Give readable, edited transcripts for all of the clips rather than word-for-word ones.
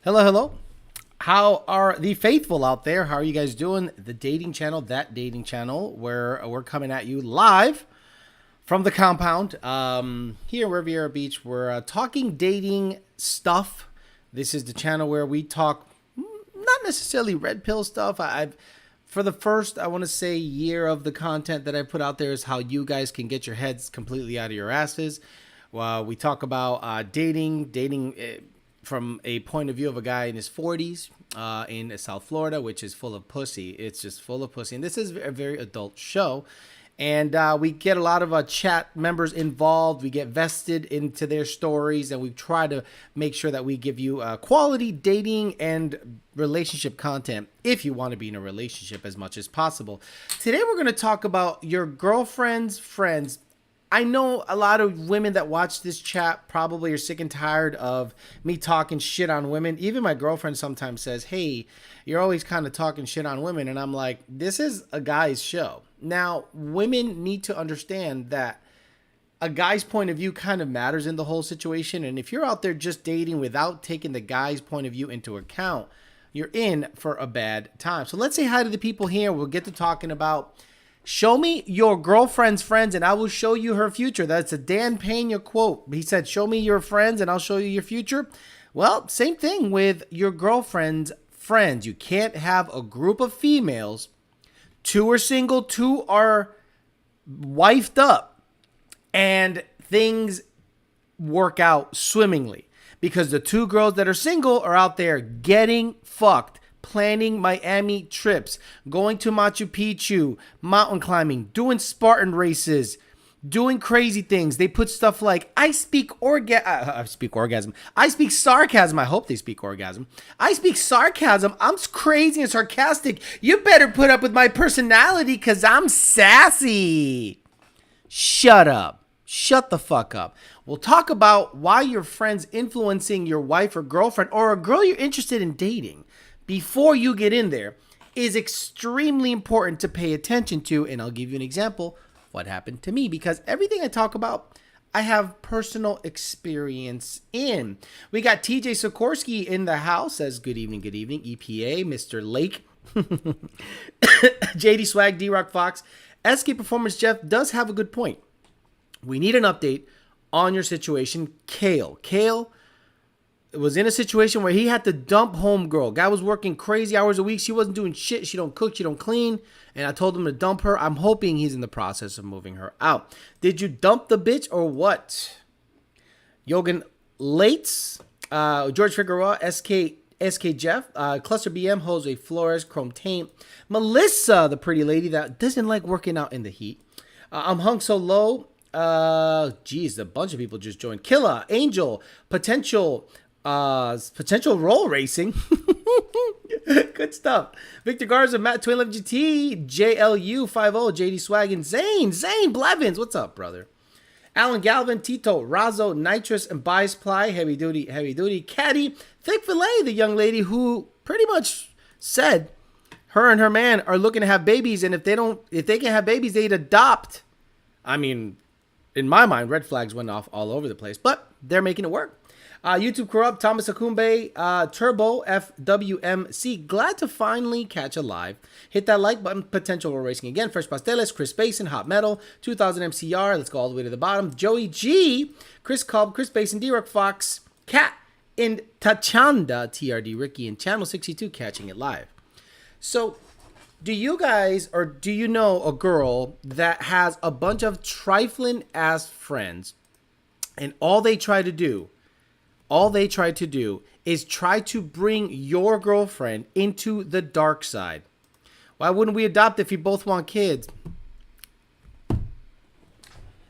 Hello, hello. How are the faithful out there? How are you guys doing? The dating channel, that dating channel, where we're coming at you live from the compound here in Riviera Beach. We're talking dating stuff. This is the channel where we talk not necessarily red pill stuff. I've for the first, I want to say, year of the content that I put out there is how you guys can get your heads completely out of your asses. Well, we talk about dating from a point of view of a guy in his 40s in South Florida, which is full of pussy. It's just full of pussy. And this is a very adult show. And we get a lot of chat members involved. We get vested into their stories, and we try to make sure that we give you quality dating and relationship content if you want to be in a relationship as much as possible. Today, we're going to talk about your girlfriend's friends. I know a lot of women that watch this chat probably are sick and tired of me talking shit on women. Even my girlfriend sometimes says, hey, you're always kind of talking shit on women. And I'm like, this is a guy's show. Now, women need to understand that a guy's point of view kind of matters in the whole situation. And if you're out there just dating without taking the guy's point of view into account, you're in for a bad time. So let's say hi to the people here. We'll get to talking about show me your girlfriend's friends and I will show you her future. That's a Dan Pena quote. He said, show me your friends and I'll show you your future. Well, same thing with your girlfriend's friends. You can't have a group of females. Two are single, two are wifed up, and things work out swimmingly because the two girls that are single are out there getting fucked, planning Miami trips, going to Machu Picchu, mountain climbing, doing Spartan races, doing crazy things. They put stuff like, I speak orgasm. I speak sarcasm. I hope they speak orgasm. I speak sarcasm. I'm crazy and sarcastic. You better put up with my personality because I'm sassy. Shut up. Shut the fuck up. We'll talk about why your friend's influencing your wife or girlfriend or a girl you're interested in dating before you get in there is extremely important to pay attention to. And I'll give you an example what happened to me, because everything I talk about, I have personal experience in. We got TJ Sikorsky in the house. Says, good evening, EPA, Mr. Lake. JD Swag, D-Rock Fox. SK Performance Jeff does have a good point. We need an update on your situation. Kale was in a situation where he had to dump homegirl. Guy was working crazy hours a week. She wasn't doing shit. She don't cook. She don't clean. And I told him to dump her. I'm hoping he's in the process of moving her out. Did you dump the bitch or what? Yogan Lates, George Figueroa, SK Jeff, Cluster BM, Jose Flores, Chrome Taint, Melissa, the pretty lady that doesn't like working out in the heat. I'm hung so low. Geez, a bunch of people just joined. Killa, Angel, potential roll racing. Good stuff. Victor Garza, Matt Twin Love GT, JLU 50, JD Swag, and Zane Blevins. What's up, brother? Alan Galvin, Tito, Razzo, Nitrous, and Bias Ply, heavy duty. Caddy, Thick Filet, the young lady who pretty much said her and her man are looking to have babies, and if they can have babies, they'd adopt. I mean, in my mind, red flags went off all over the place, but they're making it work. YouTube Corrupt, Thomas Akumbe, Turbo, FWMC. Glad to finally catch a live. Hit that like button. Potential we're racing again. Fresh Pasteles, Chris Basin, Hot Metal, 2000 MCR. Let's go all the way to the bottom. Joey G, Chris Cobb, Chris Basin, D-Rock Fox, Cat, and Tachanda, TRD Ricky, and Channel 62 catching it live. So, do you guys, or do you know a girl that has a bunch of trifling ass friends, and all they try to do is try to bring your girlfriend into the dark side? Why wouldn't we adopt if you both want kids?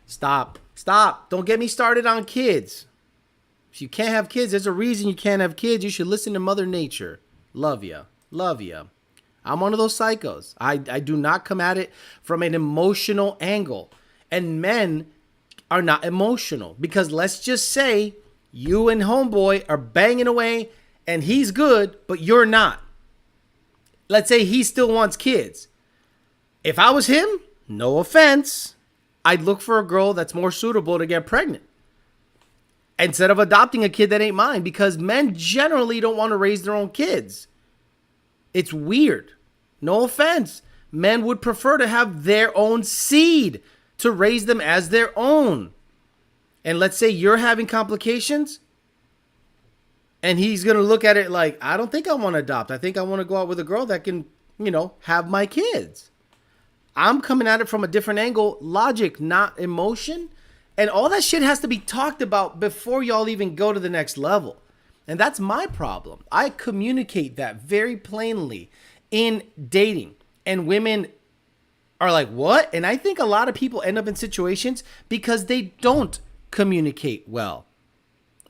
Stop. Don't get me started on kids. If you can't have kids, there's a reason you can't have kids. You should listen to Mother Nature. Love ya. I'm one of those psychos. I do not come at it from an emotional angle. And men are not emotional, because let's just say you and homeboy are banging away and he's good, but you're not. Let's say he still wants kids. If I was him, no offense, I'd look for a girl that's more suitable to get pregnant. instead of adopting a kid that ain't mine, because men generally don't want to raise their own kids. It's weird. No offense. Men would prefer to have their own seed, to raise them as their own. And let's say you're having complications, and he's going to look at it like, I don't think I want to adopt. I think I want to go out with a girl that can, have my kids. I'm coming at it from a different angle, logic, not emotion. And all that shit has to be talked about before y'all even go to the next level. And that's my problem. I communicate that very plainly in dating. And women are like, what? And I think a lot of people end up in situations because they don't communicate well.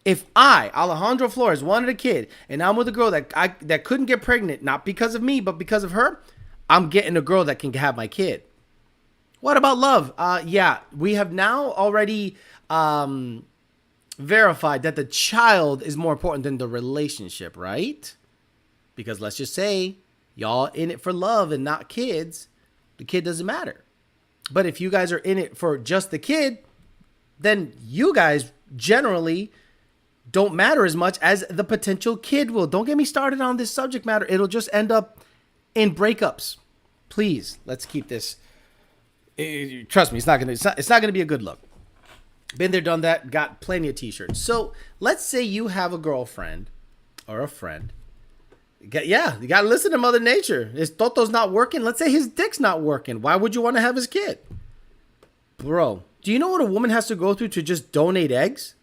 If I, Alejandro Flores, wanted a kid and I'm with a girl that couldn't get pregnant, not because of me, but because of her, I'm getting a girl that can have my kid. What about love? Yeah, we have now already verified that the child is more important than the relationship, right? Because let's just say y'all in it for love and not kids, the kid doesn't matter. But if you guys are in it for just the kid, then you guys generally don't matter as much as the potential kid will. Don't get me started on this subject matter. It'll just end up in breakups. Please, let's keep this. Trust me, it's not gonna be a good look. Been there, done that. Got plenty of t-shirts. So let's say you have a girlfriend or a friend. You gotta listen to Mother Nature. His Toto's not working. Let's say his dick's not working. Why would you want to have his kid? Bro, do you know what a woman has to go through to just donate eggs?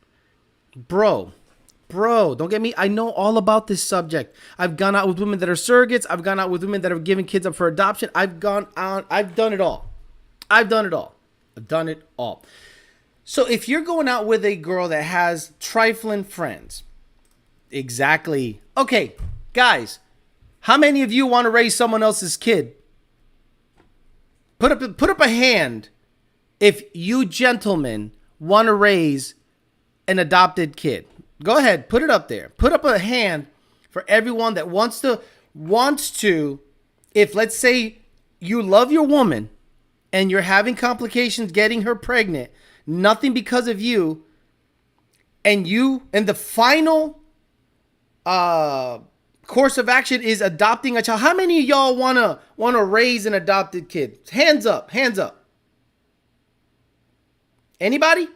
Bro, don't get me. I know all about this subject. I've gone out with women that are surrogates. I've gone out with women that are giving kids up for adoption. I've done it all. I've done it all. So if you're going out with a girl that has trifling friends, exactly. Okay, guys, how many of you want to raise someone else's kid? Put up a hand if you gentlemen want to raise an adopted kid. Go ahead, put it up there. Put up a hand for everyone that wants to. If let's say you love your woman and you're having complications getting her pregnant, nothing because of you, and the final course of action is adopting a child. How many of y'all wanna raise an adopted kid? Hands up. Anybody?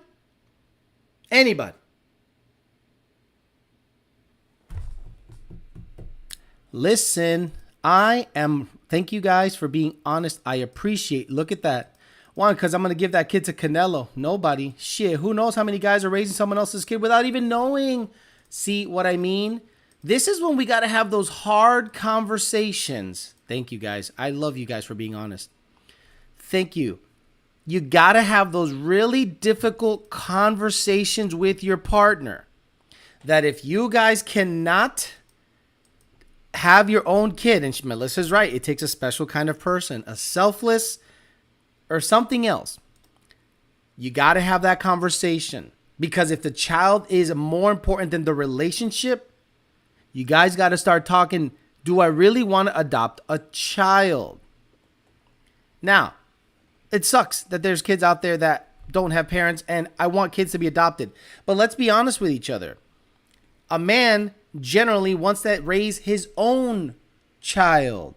Listen, thank you guys for being honest. I appreciate. Look at that. One, because I'm going to give that kid to Canelo. Nobody. Shit, who knows how many guys are raising someone else's kid without even knowing? See what I mean? This is when we got to have those hard conversations. Thank you guys. I love you guys for being honest. Thank you. You got to have those really difficult conversations with your partner. That if you guys cannot have your own kid, and Melissa's right, it takes a special kind of person, a selfless or something else. You got to have that conversation, because if the child is more important than the relationship, you guys got to start talking, do I really want to adopt a child? Now, it sucks that there's kids out there that don't have parents, and I want kids to be adopted. But let's be honest with each other. A man generally wants to raise his own child.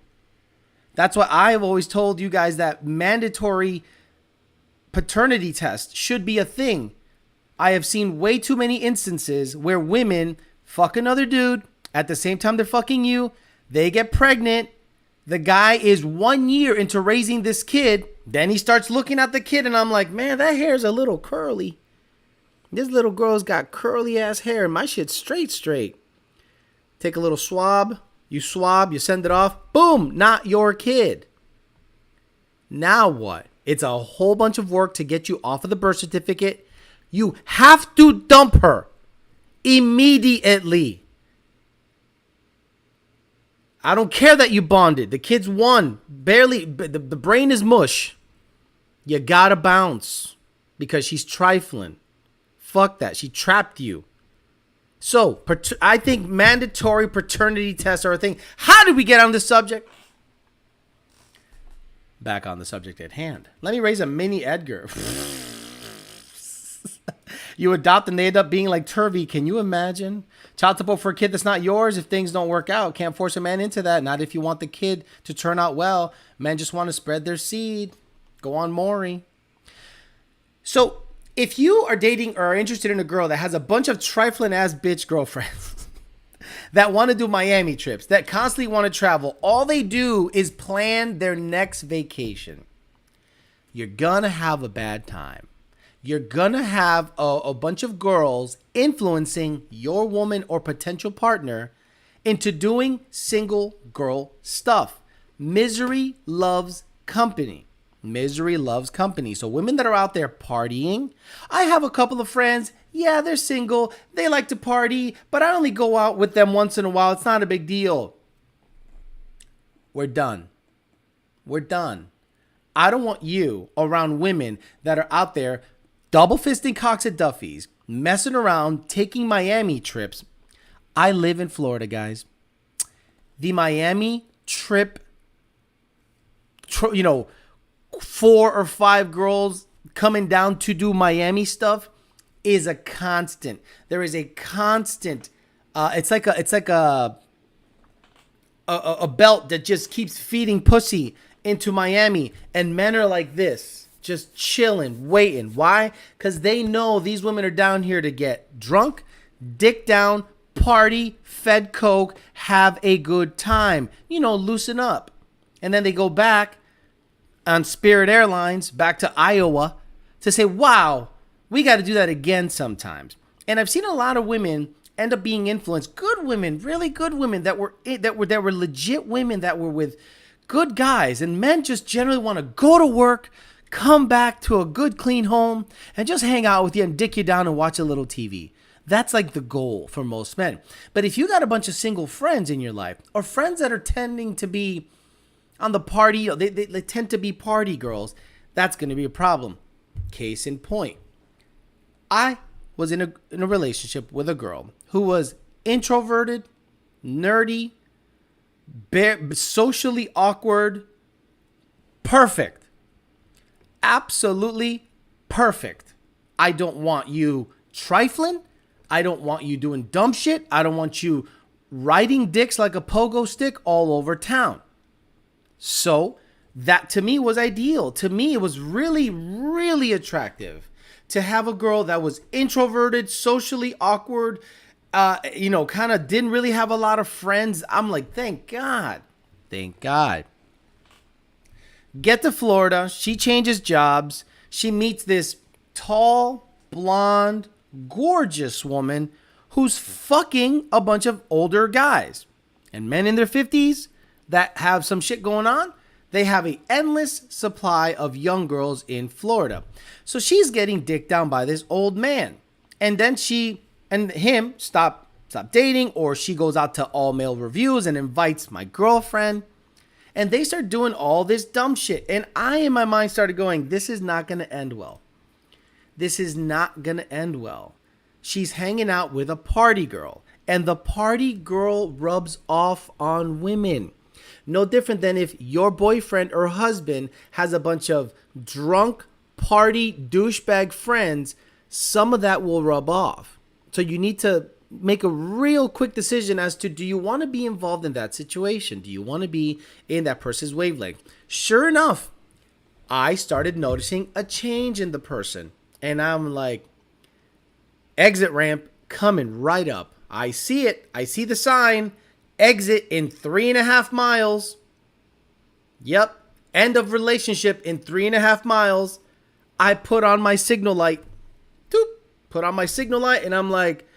That's why I've always told you guys that mandatory paternity test should be a thing. I have seen way too many instances where women fuck another dude at the same time they're fucking you. They get pregnant. The guy is 1 year into raising this kid. Then he starts looking at the kid, and I'm like, man, that hair's a little curly. This little girl's got curly ass hair, and my shit's straight. Take a little swab. You send it off. Boom, not your kid. Now what? It's a whole bunch of work to get you off of the birth certificate. You have to dump her immediately. I don't care that you bonded. The kid's won. Barely. The brain is mush. You gotta bounce because she's trifling. Fuck that. She trapped you. So, I think mandatory paternity tests are a thing. How did we get on this subject? Back on the subject at hand. Let me raise a mini Edgar. You adopt and they end up being like Turvey. Can you imagine? Child support for a kid that's not yours if things don't work out. Can't force a man into that. Not if you want the kid to turn out well. Men just want to spread their seed. Go on, Maury. So if you are dating or are interested in a girl that has a bunch of trifling ass bitch girlfriends that want to do Miami trips, that constantly want to travel, all they do is plan their next vacation, you're going to have a bad time. You're going to have a bunch of girls influencing your woman or potential partner into doing single girl stuff. Misery loves company. Misery loves company. So women that are out there partying, I have a couple of friends. Yeah, they're single. They like to party, but I only go out with them once in a while. It's not a big deal. We're done. We're done. I don't want you around women that are out there double fisting cocks at Duffy's, messing around, taking Miami trips. I live in Florida, guys. The Miami trip, 4 or 5 girls coming down to do Miami stuff is a constant. There is a constant. It's like a belt that just keeps feeding pussy into Miami, and men are like this, just chilling, waiting. Why? Because they know these women are down here to get drunk, dick down, party, fed coke, have a good time, loosen up. And then they go back on Spirit Airlines back to Iowa to say, wow, we got to do that again sometimes. And I've seen a lot of women end up being influenced, good women, really good women that were legit women that were with good guys, and men just generally want to go to work, come back to a good clean home, and just hang out with you and dick you down and watch a little TV. That's like the goal for most men. But if you got a bunch of single friends in your life, or friends that are tending to be on the party, they tend to be party girls, that's going to be a problem. Case in point, I was in a relationship with a girl who was introverted, nerdy, socially awkward, perfect. Absolutely perfect. I don't want you trifling. I don't want you doing dumb shit. I don't want you riding dicks like a pogo stick all over town. So that to me was ideal. To me, it was really, really attractive to have a girl that was introverted, socially awkward, kind of didn't really have a lot of friends. I'm like, thank God. Thank God. Get to Florida. She changes jobs. She meets this tall, blonde, gorgeous woman who's fucking a bunch of older guys. And men in their 50s that have some shit going on, they have an endless supply of young girls in Florida. So she's getting dicked down by this old man. And then she and him stop dating, or she goes out to all male reviews and invites my girlfriend. And they start doing all this dumb shit. And I, in my mind, started going, this is not going to end well. This is not going to end well. She's hanging out with a party girl. And the party girl rubs off on women. No different than if your boyfriend or husband has a bunch of drunk party douchebag friends, some of that will rub off. So you need to make a real quick decision as to, do you want to be involved in that situation? Do you want to be in that person's wavelength? Sure enough, I started noticing a change in the person. And I'm like, exit ramp coming right up. I see it. I see the sign. Exit in 3.5 miles. Yep. End of relationship in 3.5 miles. I put on my signal light. Doop. Put on my signal light, and I'm like,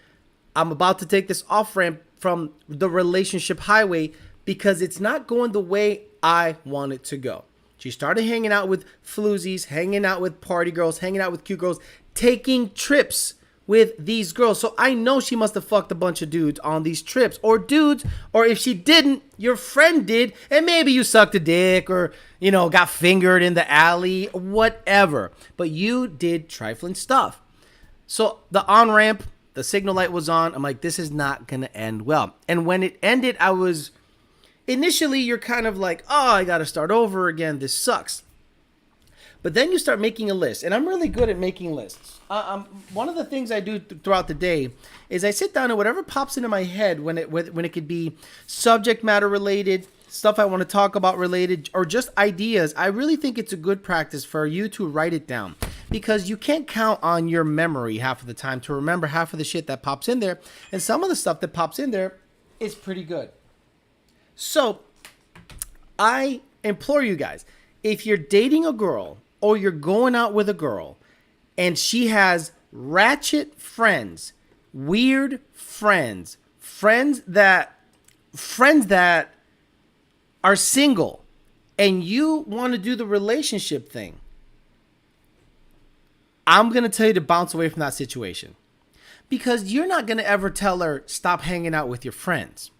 I'm about to take this off ramp from the relationship highway because it's not going the way I want it to go. She started hanging out with floozies, hanging out with party girls, hanging out with cute girls, taking trips with these girls. So I know she must have fucked a bunch of dudes on these trips, or dudes, or if she didn't, your friend did, and maybe you sucked a dick or, got fingered in the alley, whatever. But you did trifling stuff. So the on-ramp, the signal light was on. I'm like, this is not going to end well. And when it ended, initially you're kind of like, oh, I got to start over again. This sucks. But then you start making a list, and I'm really good at making lists. One of the things I do throughout the day is I sit down and whatever pops into my head when it could be subject matter related, stuff I want to talk about related, or just ideas. I really think it's a good practice for you to write it down, because you can't count on your memory half of the time to remember half of the shit that pops in there, and some of the stuff that pops in there is pretty good. So I implore you guys, if you're dating a girl or you're going out with a girl and she has ratchet friends, weird friends, friends that are single, and you want to do the relationship thing, I'm going to tell you to bounce away from that situation, because you're not going to ever tell her stop hanging out with your friends,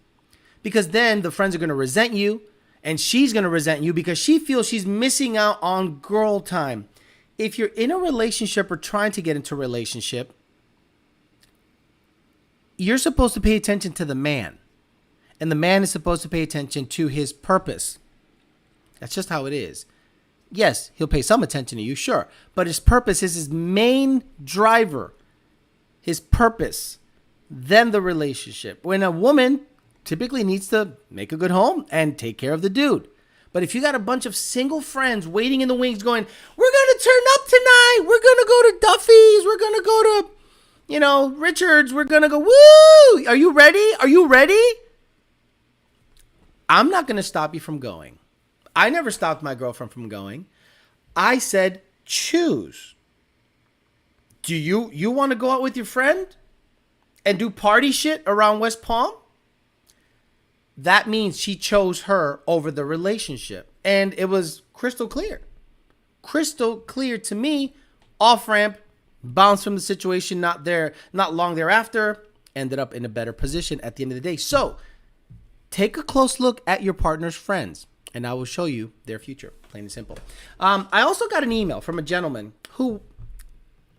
because then the friends are going to resent you. And she's going to resent you because she feels she's missing out on girl time. If you're in a relationship or trying to get into a relationship, you're supposed to pay attention to the man. And the man is supposed to pay attention to his purpose. That's just how it is. Yes, he'll pay some attention to you, sure. But his purpose is his main driver. His purpose. Then the relationship. When a woman typically needs to make a good home and take care of the dude. But if you got a bunch of single friends waiting in the wings going, we're going to turn up tonight. We're going to go to Duffy's. We're going to go to, Richard's. We're going to go, woo! Are you ready? Are you ready? I'm not going to stop you from going. I never stopped my girlfriend from going. I said, choose. Do you want to go out with your friend and do party shit around West Palm? That means she chose her over the relationship. And it was crystal clear. Crystal clear to me. Off ramp, bounced from the situation, not long thereafter, ended up in a better position at the end of the day. So take a close look at your partner's friends, and I will show you their future, plain and simple. I also got an email from a gentleman who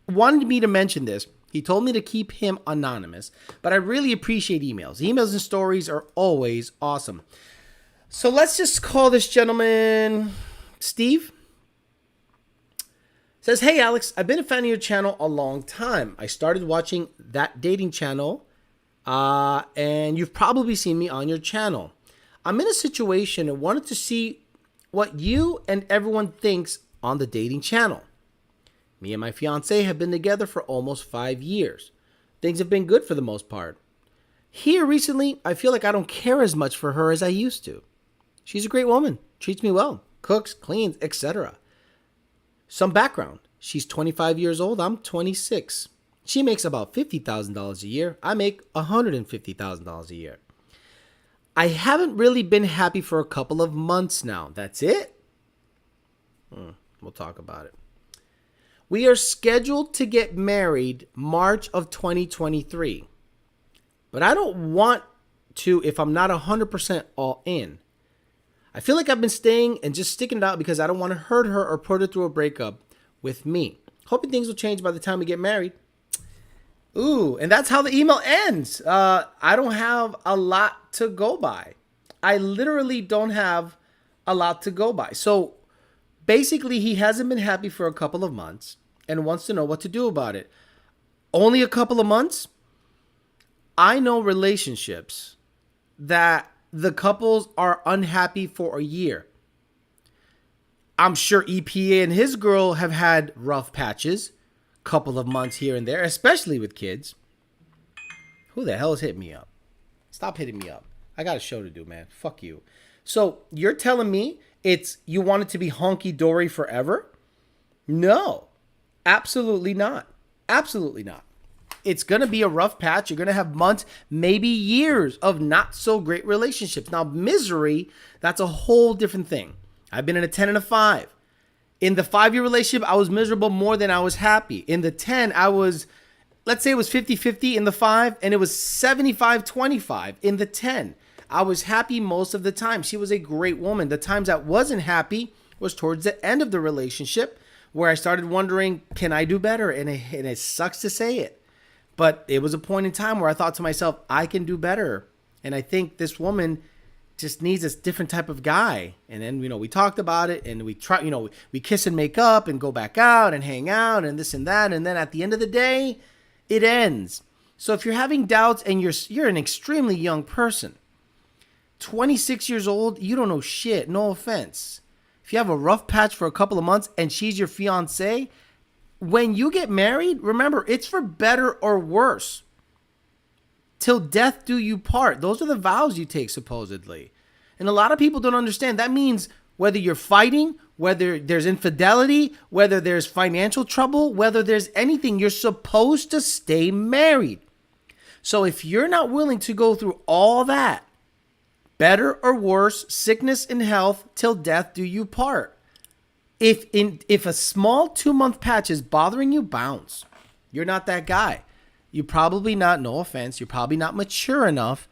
wanted me to mention this. He told me to keep him anonymous, but I really appreciate emails. Emails and stories are always awesome. So let's just call this gentleman Steve. Says, hey, Alex, I've been a fan of your channel a long time. I started watching that dating channel, and you've probably seen me on your channel. I'm in a situation and wanted to see what you and everyone thinks on the dating channel. Me and my fiance have been together for almost 5 years. Things have been good for the most part. Here recently, I feel like I don't care as much for her as I used to. She's a great woman, treats me well, cooks, cleans, etc. Some background. She's 25 years old, I'm 26. She makes about $50,000 a year. I make $150,000 a year. I haven't really been happy for a couple of months now. That's it? We'll talk about it. We are scheduled to get married March of 2023. But I don't want to if I'm not 100% all in. I feel like I've been staying and just sticking it out because I don't want to hurt her or put her through a breakup with me. Hoping things will change by the time we get married. Ooh, and that's how the email ends. I don't have a lot to go by. I literally don't have a lot to go by. So basically, he hasn't been happy for a couple of months and wants to know what to do about it. Only a couple of months? I know relationships that the couples are unhappy for a year. I'm sure EPA and his girl have had rough patches, couple of months here and there, especially with kids. Who the hell is hitting me up? Stop hitting me up. I got a show to do, man. Fuck you. So you're telling me you want it to be honky-dory forever? No, absolutely not. Absolutely not. It's going to be a rough patch. You're going to have months, maybe years of not so great relationships. Now, misery, that's a whole different thing. I've been in a 10 and a 5. In the 5-year relationship, I was miserable more than I was happy. In the 10, I was, let's say it was 50-50 in the 5, and it was 75-25 in the 10. I was happy most of the time. She was a great woman. The times I wasn't happy was towards the end of the relationship where I started wondering, can I do better? And it sucks to say it. But it was a point in time where I thought to myself, I can do better. And I think this woman just needs a different type of guy. And then, we talked about it and we try, we kiss and make up and go back out and hang out and this and that. And then at the end of the day, it ends. So if you're having doubts and you're an extremely young person, 26 years old, you don't know shit. No offense. If you have a rough patch for a couple of months and she's your fiance, when you get married, remember, it's for better or worse. Till death do you part. Those are the vows you take, supposedly. And a lot of people don't understand. That means whether you're fighting, whether there's infidelity, whether there's financial trouble, whether there's anything, you're supposed to stay married. So if you're not willing to go through all that, better or worse, sickness and health, till death do you part. If a small 2-month patch is bothering you, bounce. You're not that guy. You're probably not, no offense, you're probably not mature enough.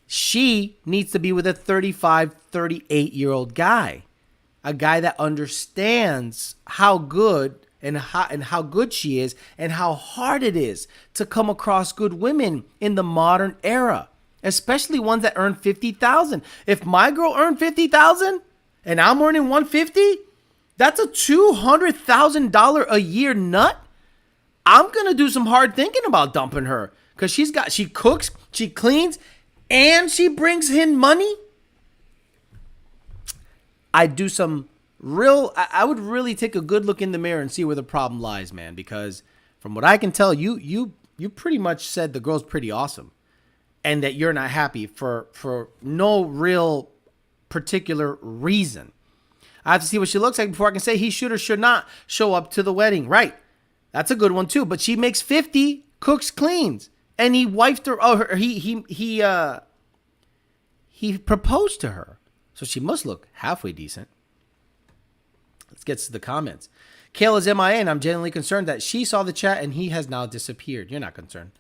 She needs to be with a 35, 38-year-old guy. A guy that understands how good and how good she is and how hard it is to come across good women in the modern era, especially ones that earn $50,000. If my girl earned $50,000 and I'm earning $150,000, that's a $200,000 a year nut. I'm going to do some hard thinking about dumping her because she cooks, she cleans, and she brings in money. I would really take a good look in the mirror and see where the problem lies, man, because from what I can tell, you pretty much said the girl's pretty awesome and that you're not happy for no real particular reason. I have to see what she looks like before I can say he should or should not show up to the wedding. Right. That's a good one too. But she makes 50, cooks, cleans, and he wifed her. Oh, he proposed to her, so she must look halfway decent. Let's get to the comments. Kayla's MIA, and I'm genuinely concerned that she saw the chat and he has now disappeared. You're not concerned.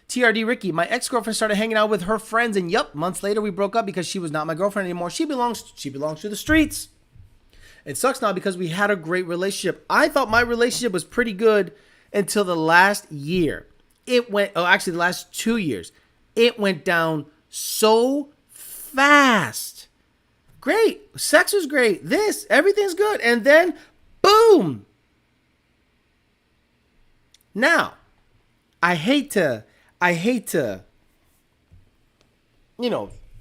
TRD Ricky, my ex-girlfriend started hanging out with her friends, and months later we broke up because she was not my girlfriend anymore. She belongs to the streets. It sucks now because we had a great relationship. I thought my relationship was pretty good until the last year. The last 2 years. It went down so fast. Great. Sex was great. Everything's good. And then, boom. Now, I hate to,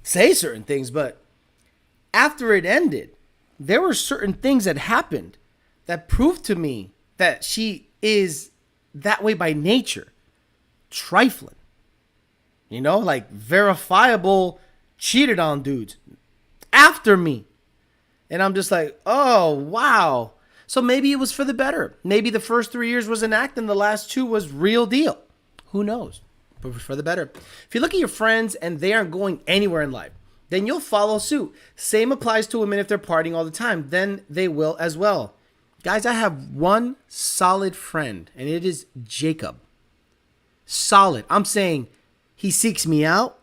say certain things, but after it ended, there were certain things that happened that proved to me that she is that way by nature. Trifling. Like verifiable cheated on dudes after me. And I'm just like, oh, wow. So maybe it was for the better. Maybe the first 3 years was an act and the last 2 was real deal. Who knows? But for the better. If you look at your friends and they aren't going anywhere in life, then you'll follow suit. Same applies to women if they're partying all the time. Then they will as well. Guys, I have one solid friend, and it is Jacob. Solid. I'm saying he seeks me out.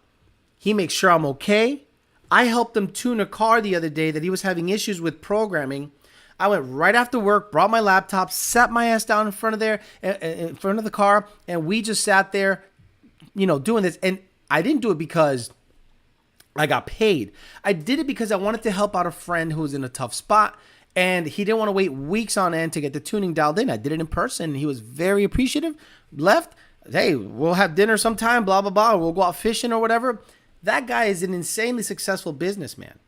He makes sure I'm okay. I helped him tune a car the other day that he was having issues with programming. I went right after work, brought my laptop, sat my ass down in front of the car, and we just sat there, doing this. And I didn't do it because I got paid. I did it because I wanted to help out a friend who was in a tough spot, and he didn't want to wait weeks on end to get the tuning dialed in. I did it in person. He was very appreciative. Left. Hey, we'll have dinner sometime, blah, blah, blah. We'll go out fishing or whatever. That guy is an insanely successful businessman.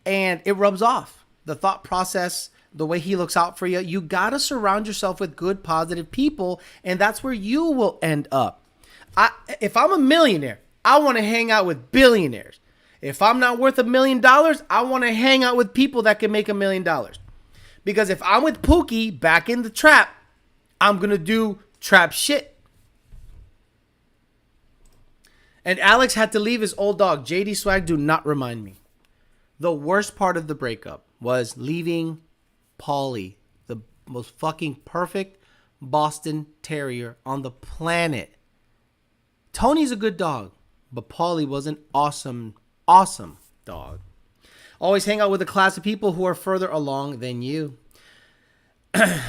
And it rubs off. The thought process, the way he looks out for you. You got to surround yourself with good, positive people, and that's where you will end up. If I'm a millionaire, I want to hang out with billionaires. If I'm not worth $1 million, I want to hang out with people that can make $1 million. Because if I'm with Pookie back in the trap, I'm going to do trap shit. And Alex had to leave his old dog. JD Swag, do not remind me. The worst part of the breakup was leaving Paulie, the most fucking perfect Boston Terrier on the planet. Tony's a good dog, but Paulie was an awesome, awesome dog. Always hang out with a class of people who are further along than you.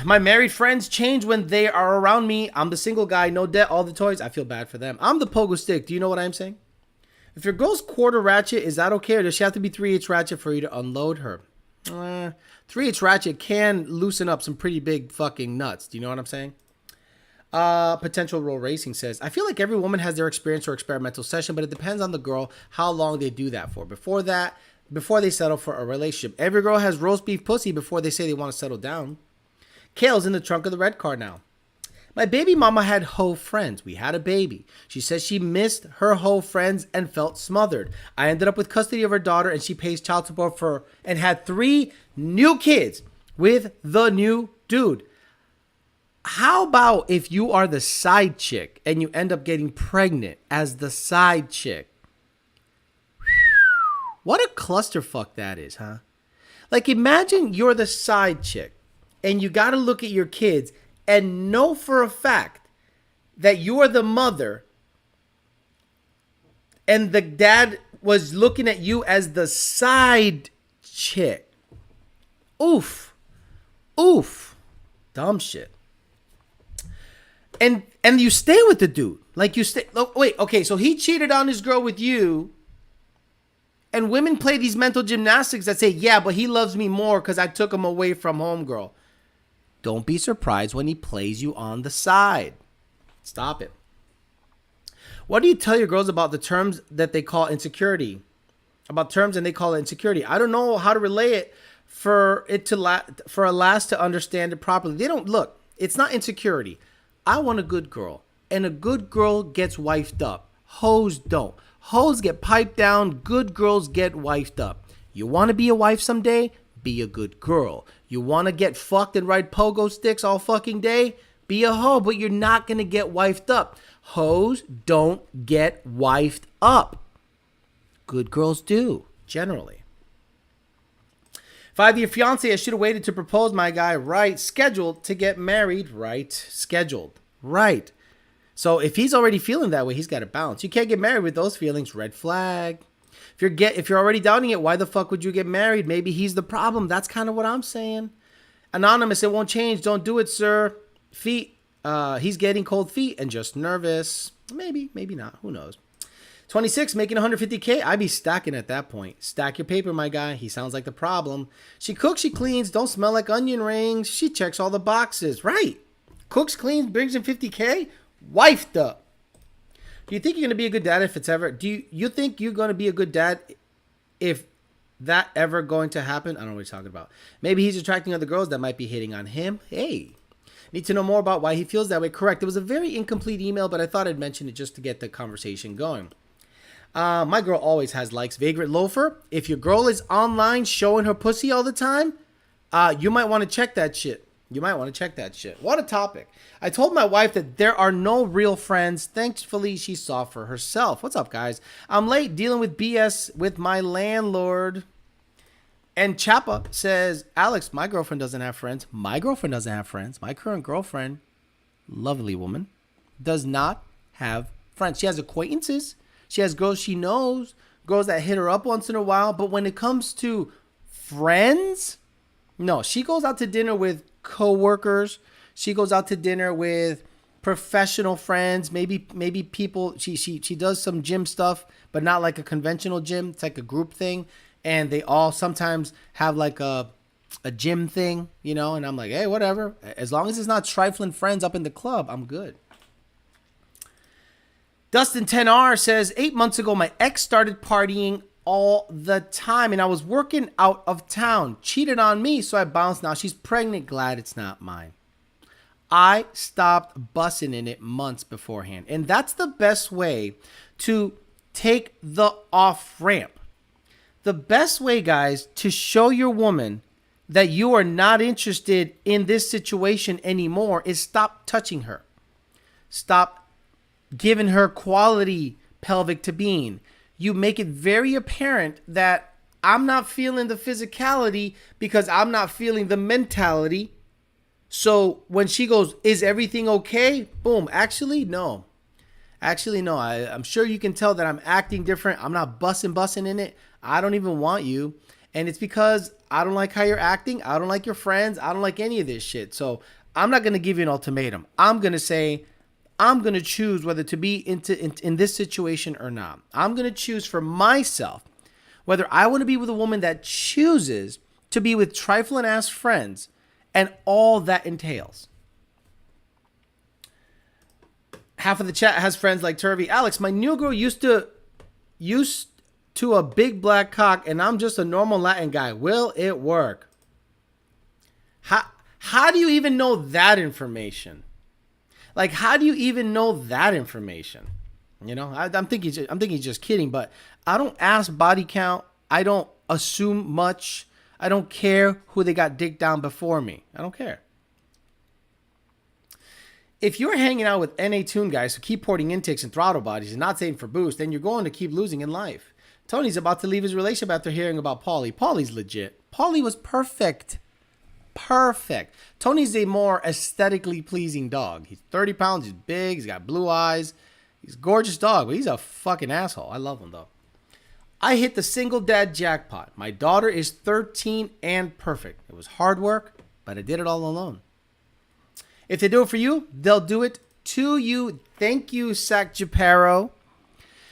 My married friends change when they are around me. I'm the single guy, no debt, all the toys. I feel bad for them. I'm the pogo stick. Do you know what I'm saying? If your girl's quarter ratchet, is that okay, or does she have to be 3/8 ratchet for you to unload her? 3/8 ratchet can loosen up some pretty big fucking nuts. Do you know what I'm saying? Potential Roll Racing says, I feel like every woman has their experience or experimental session, but it depends on the girl how long they do that for. Before they settle for a relationship. Every girl has roast beef pussy before they say they want to settle down. Kale's in the trunk of the red car now. My baby mama had hoe friends. We had a baby. She says she missed her hoe friends and felt smothered. I ended up with custody of her daughter, and she pays child support for her and had 3 new kids with the new dude. How about if you are the side chick and you end up getting pregnant as the side chick? What a clusterfuck that is, huh? Like, imagine you're the side chick and you got to look at your kids and know for a fact that you are the mother and the dad was looking at you as the side chick. Oof. Oof. Dumb shit. And you stay with the dude. Like, you stay. Oh, wait, okay, so he cheated on his girl with you. And women play these mental gymnastics that say, yeah, but he loves me more because I took him away from homegirl. Don't be surprised when he plays you on the side. Stop it. What do you tell your girls about the terms that they call insecurity? About terms and they call it insecurity. I don't know how to relay it for a lass to understand it properly. They don't look. It's not insecurity. I want a good girl, and a good girl gets wifed up. Hoes don't. Hoes get piped down. Good girls get wifed up. You want to be a wife someday? Be a good girl. You want to get fucked and ride pogo sticks all fucking day? Be a hoe, but you're not going to get wifed up. Hoes don't get wifed up. Good girls do, generally. 5-year fiance, I should have waited to propose, my guy. Right. Scheduled to get married. Right. Scheduled. Right. So if he's already feeling that way, he's got to bounce. You can't get married with those feelings. Red flag. If you're already doubting it, why the fuck would you get married? Maybe he's the problem. That's kind of what I'm saying. Anonymous, it won't change. Don't do it, sir. Feet. He's getting cold feet and just nervous. Maybe, maybe not. Who knows? 26, making 150K. I'd be stacking at that point. Stack your paper, my guy. He sounds like the problem. She cooks, she cleans. Don't smell like onion rings. She checks all the boxes. Right. Cooks, cleans, brings in 50K. Wifed up. Do you think you're going to be a good dad if it's ever... Do you think you're going to be a good dad if that ever going to happen? I don't know what you're talking about. Maybe he's attracting other girls that might be hitting on him. Hey. Need to know more about why he feels that way. Correct. It was a very incomplete email, but I thought I'd mention it just to get the conversation going. My girl always has likes. Vagrant Loafer. If your girl is online showing her pussy all the time, you might want to check that shit. What a topic. I told my wife that there are no real friends. Thankfully, she saw for herself. What's up, guys? I'm late dealing with BS with my landlord. And Chapa says, Alex, my girlfriend doesn't have friends. My girlfriend doesn't have friends. My current girlfriend, lovely woman, does not have friends. She has acquaintances. She has girls she knows, girls that hit her up once in a while. But when it comes to friends, no, she goes out to dinner with coworkers. She goes out to dinner with professional friends, maybe people. She does some gym stuff, but not like a conventional gym. It's like a group thing. And they all sometimes have like a gym thing, you know, and I'm like, hey, whatever. As long as it's not trifling friends up in the club, I'm good. Dustin 10R says, 8 months ago, my ex started partying all the time and I was working out of town. Cheated on me, so I bounced. Now she's pregnant. Glad it's not mine. I stopped bussing in it months beforehand. And that's the best way to take the off ramp. The best way, guys, to show your woman that you are not interested in this situation anymore is stop touching her. Stop giving her quality pelvic to bean. You make it very apparent that I'm not feeling the physicality because I'm not feeling the mentality. So when she goes, is everything okay? Boom. Actually, no. I'm sure you can tell that I'm acting different. I'm not busting in it. I don't even want you. And it's because I don't like how you're acting. I don't like your friends. I don't like any of this shit. So I'm not going to give you an ultimatum. I'm going to say, I'm going to choose whether to be in this situation or not. I'm going to choose for myself whether I want to be with a woman that chooses to be with trifling ass friends and all that entails. Half of the chat has friends like Turvy. Alex, my new girl used to a big black cock, and I'm just a normal Latin guy. Will it work? How do you even know that information? Like, how do you even know that information? You know, I'm thinking he's just kidding, but I don't ask body count. I don't assume much. I don't care who they got dick down before me. I don't care. If you're hanging out with NA Tune guys who keep porting intakes and throttle bodies and not saving for boost, then you're going to keep losing in life. Tony's about to leave his relationship after hearing about Paulie. Paulie's legit. Paulie was perfect. Perfect. Tony's a more aesthetically pleasing dog. He's 30 pounds. He's big. He's got blue eyes. He's a gorgeous dog, but he's a fucking asshole. I love him, though. I hit the single dad jackpot. My daughter is 13 and perfect. It was hard work, but I did it all alone. If they do it for you, they'll do it to you. Thank you, Sac Japaro.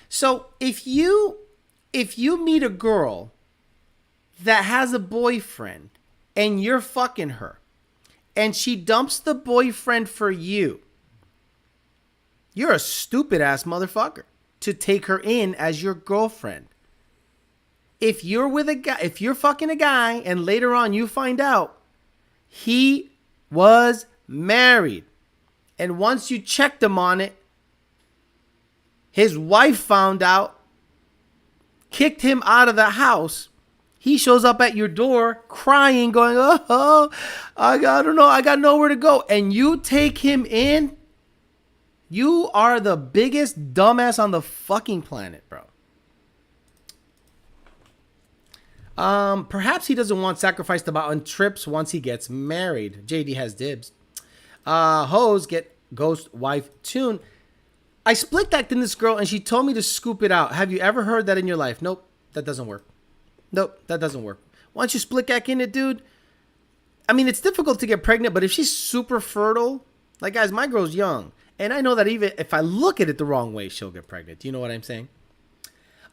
So if you meet a girl that has a boyfriend and you're fucking her and she dumps the boyfriend for you, you're a stupid ass motherfucker to take her in as your girlfriend. If you're with a guy, if you're fucking a guy and later on you find out he was married, and once you checked him on it, his wife found out, kicked him out of the house, he shows up at your door crying, going, oh, I don't know, I got nowhere to go, and you take him in, you are the biggest dumbass on the fucking planet, bro. Perhaps he doesn't want sacrifice the mountain trips once he gets married. JD has dibs. Hoes get ghost wife tune. I split decked in this girl and she told me to scoop it out. Have you ever heard that in your life? Nope, that doesn't work. Nope, that doesn't work. Why don't you split deck in it, dude? I mean, it's difficult to get pregnant, but if she's super fertile, like guys, my girl's young. And I know that even if I look at it the wrong way, she'll get pregnant. Do you know what I'm saying?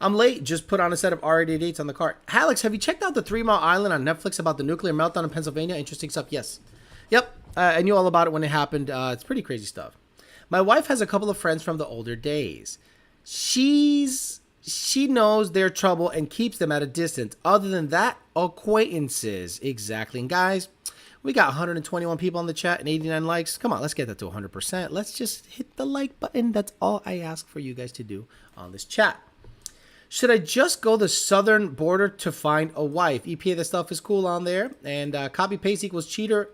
I'm late. Just put on a set of R88 dates on the cart. Alex, have you checked out the 3 Mile Island on Netflix about the nuclear meltdown in Pennsylvania? Interesting stuff. Yes. Yep. I knew all about it when it happened. It's pretty crazy stuff. My wife has a couple of friends from the older days. She knows their trouble and keeps them at a distance. Other than that, acquaintances. Exactly. And guys, we got 121 people on the chat and 89 likes. Come on, let's get that to 100%. Let's just hit the like button. That's all I ask for you guys to do on this chat. Should I just go the southern border to find a wife? EPA, the stuff is cool on there. And copy paste equals cheater.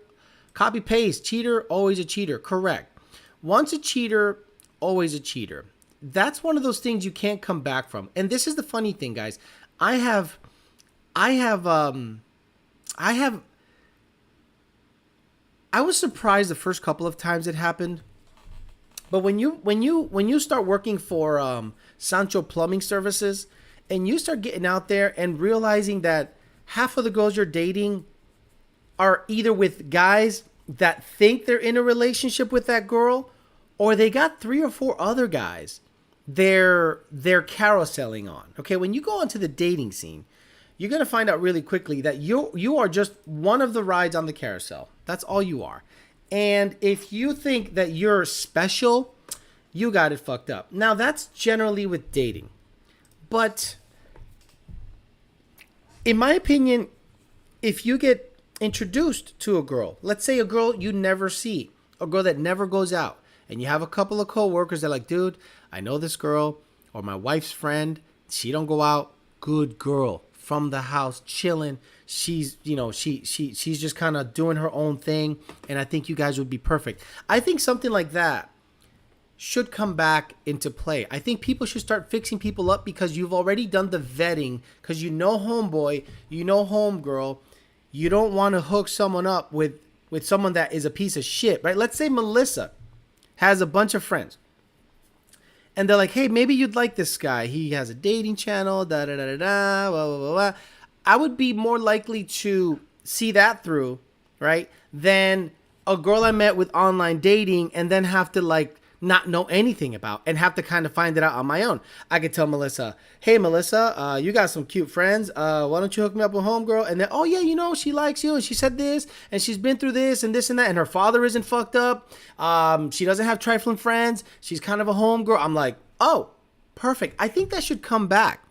Copy paste, cheater, always a cheater. Correct. Once a cheater, always a cheater. That's one of those things you can't come back from. And this is the funny thing, guys. I was surprised the first couple of times it happened. But when you start working for Sancho Plumbing Services and you start getting out there and realizing that half of the girls you're dating are either with guys that think they're in a relationship with that girl, or they got 3 or 4 other guys they're carouseling on. Okay, when you go onto the dating scene, you're gonna find out really quickly that you are just one of the rides on the carousel. That's all you are. And if you think that you're special, you got it fucked up. Now, that's generally with dating. But in my opinion, if you get introduced to a girl, let's say a girl you never see, a girl that never goes out, and you have a couple of coworkers that are like, dude, I know this girl, or my wife's friend, she don't go out, good girl, from the house, chilling. She's, she's just kind of doing her own thing, and I think you guys would be perfect. I think something like that should come back into play. I think people should start fixing people up because you've already done the vetting, because you know homeboy, you know homegirl. You don't want to hook someone up with someone that is a piece of shit, right? Let's say Melissa has a bunch of friends. And they're like, hey, maybe you'd like this guy. He has a dating channel, da-da-da-da-da, blah, blah, blah, blah. I would be more likely to see that through, right, than a girl I met with online dating and then have to, like, not know anything about and have to kind of find it out on my own. I could tell Melissa, hey, Melissa, you got some cute friends. Why don't you hook me up with homegirl? And then, oh, yeah, she likes you and she said this and she's been through this and that. And her father isn't fucked up. She doesn't have trifling friends. She's kind of a homegirl. I'm like, oh, perfect. I think that should come back.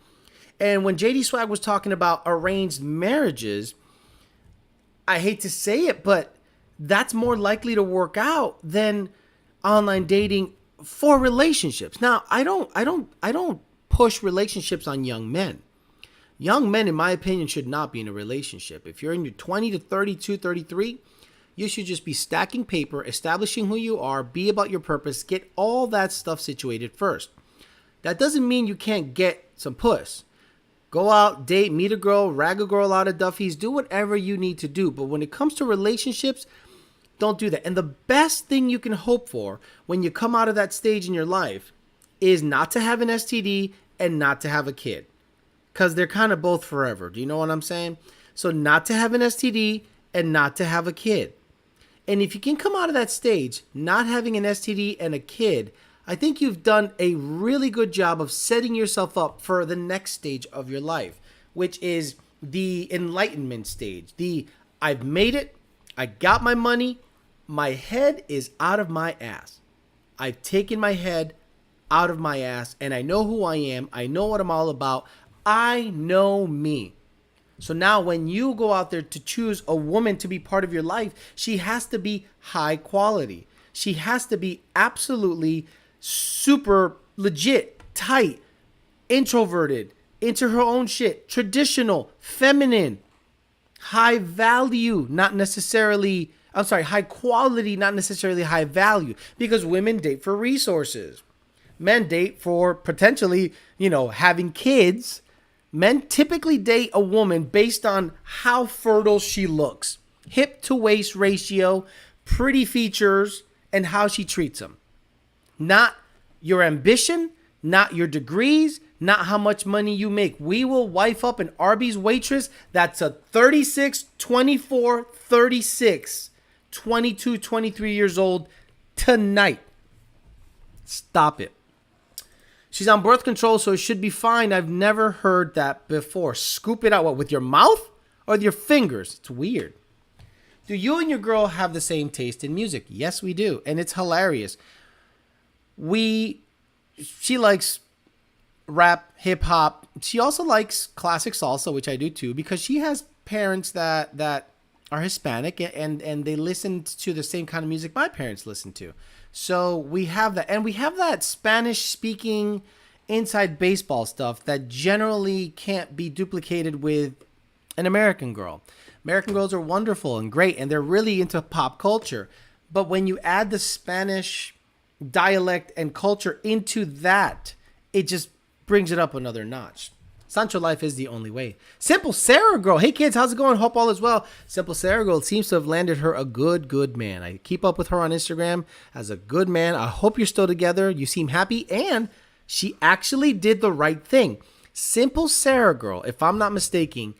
And when JD Swag was talking about arranged marriages, I hate to say it, but that's more likely to work out than online dating for relationships. Now, I don't push relationships on young men. Young men, in my opinion, should not be in a relationship. If you're in your 20 to 32, 33, you should just be stacking paper, establishing who you are, be about your purpose, get all that stuff situated first. That doesn't mean you can't get some puss. Go out, date, meet a girl, rag a girl out of Duffy's, do whatever you need to do. But when it comes to relationships, don't do that. And the best thing you can hope for when you come out of that stage in your life is not to have an STD and not to have a kid. Because they're kind of both forever. Do you know what I'm saying? So not to have an STD and not to have a kid. And if you can come out of that stage not having an STD and a kid, I think you've done a really good job of setting yourself up for the next stage of your life, which is the enlightenment stage. I've made it. I got my money. My head is out of my ass. I've taken my head out of my ass and I know who I am. I know what I'm all about. I know me. So now when you go out there to choose a woman to be part of your life, she has to be high quality. She has to be absolutely super legit, tight, introverted, into her own shit, traditional, feminine, high value, high quality, not necessarily high value, because women date for resources. Men date for potentially, having kids. Men typically date a woman based on how fertile she looks, hip to waist ratio, pretty features, and how she treats them. Not your ambition, not your degrees, not how much money you make. We will wife up an Arby's waitress that's a 36, 24, 36, 22, 23 years old tonight. Stop it. She's on birth control, so it should be fine. I've never heard that before. Scoop it out, what, with your mouth or with your fingers? It's weird. Do you and your girl have the same taste in music? Yes, we do, and it's hilarious. She likes rap, hip hop. She also likes classic salsa, which I do too, because she has parents that are Hispanic and they listen to the same kind of music my parents listen to. So we have that, and we have that Spanish speaking inside baseball stuff that generally can't be duplicated with an American girl. American girls are wonderful and great, and they're really into pop culture. But when you add the Spanish dialect and culture into that, it just brings it up another notch. Sancho life is the only way. Simple Sarah girl. Hey kids, how's it going? Hope all is well. Simple Sarah girl seems to have landed her a good man. I keep up with her on Instagram as a good man. I hope you're still together. You seem happy, and she actually did the right thing. Simple Sarah girl, if I'm not mistaken,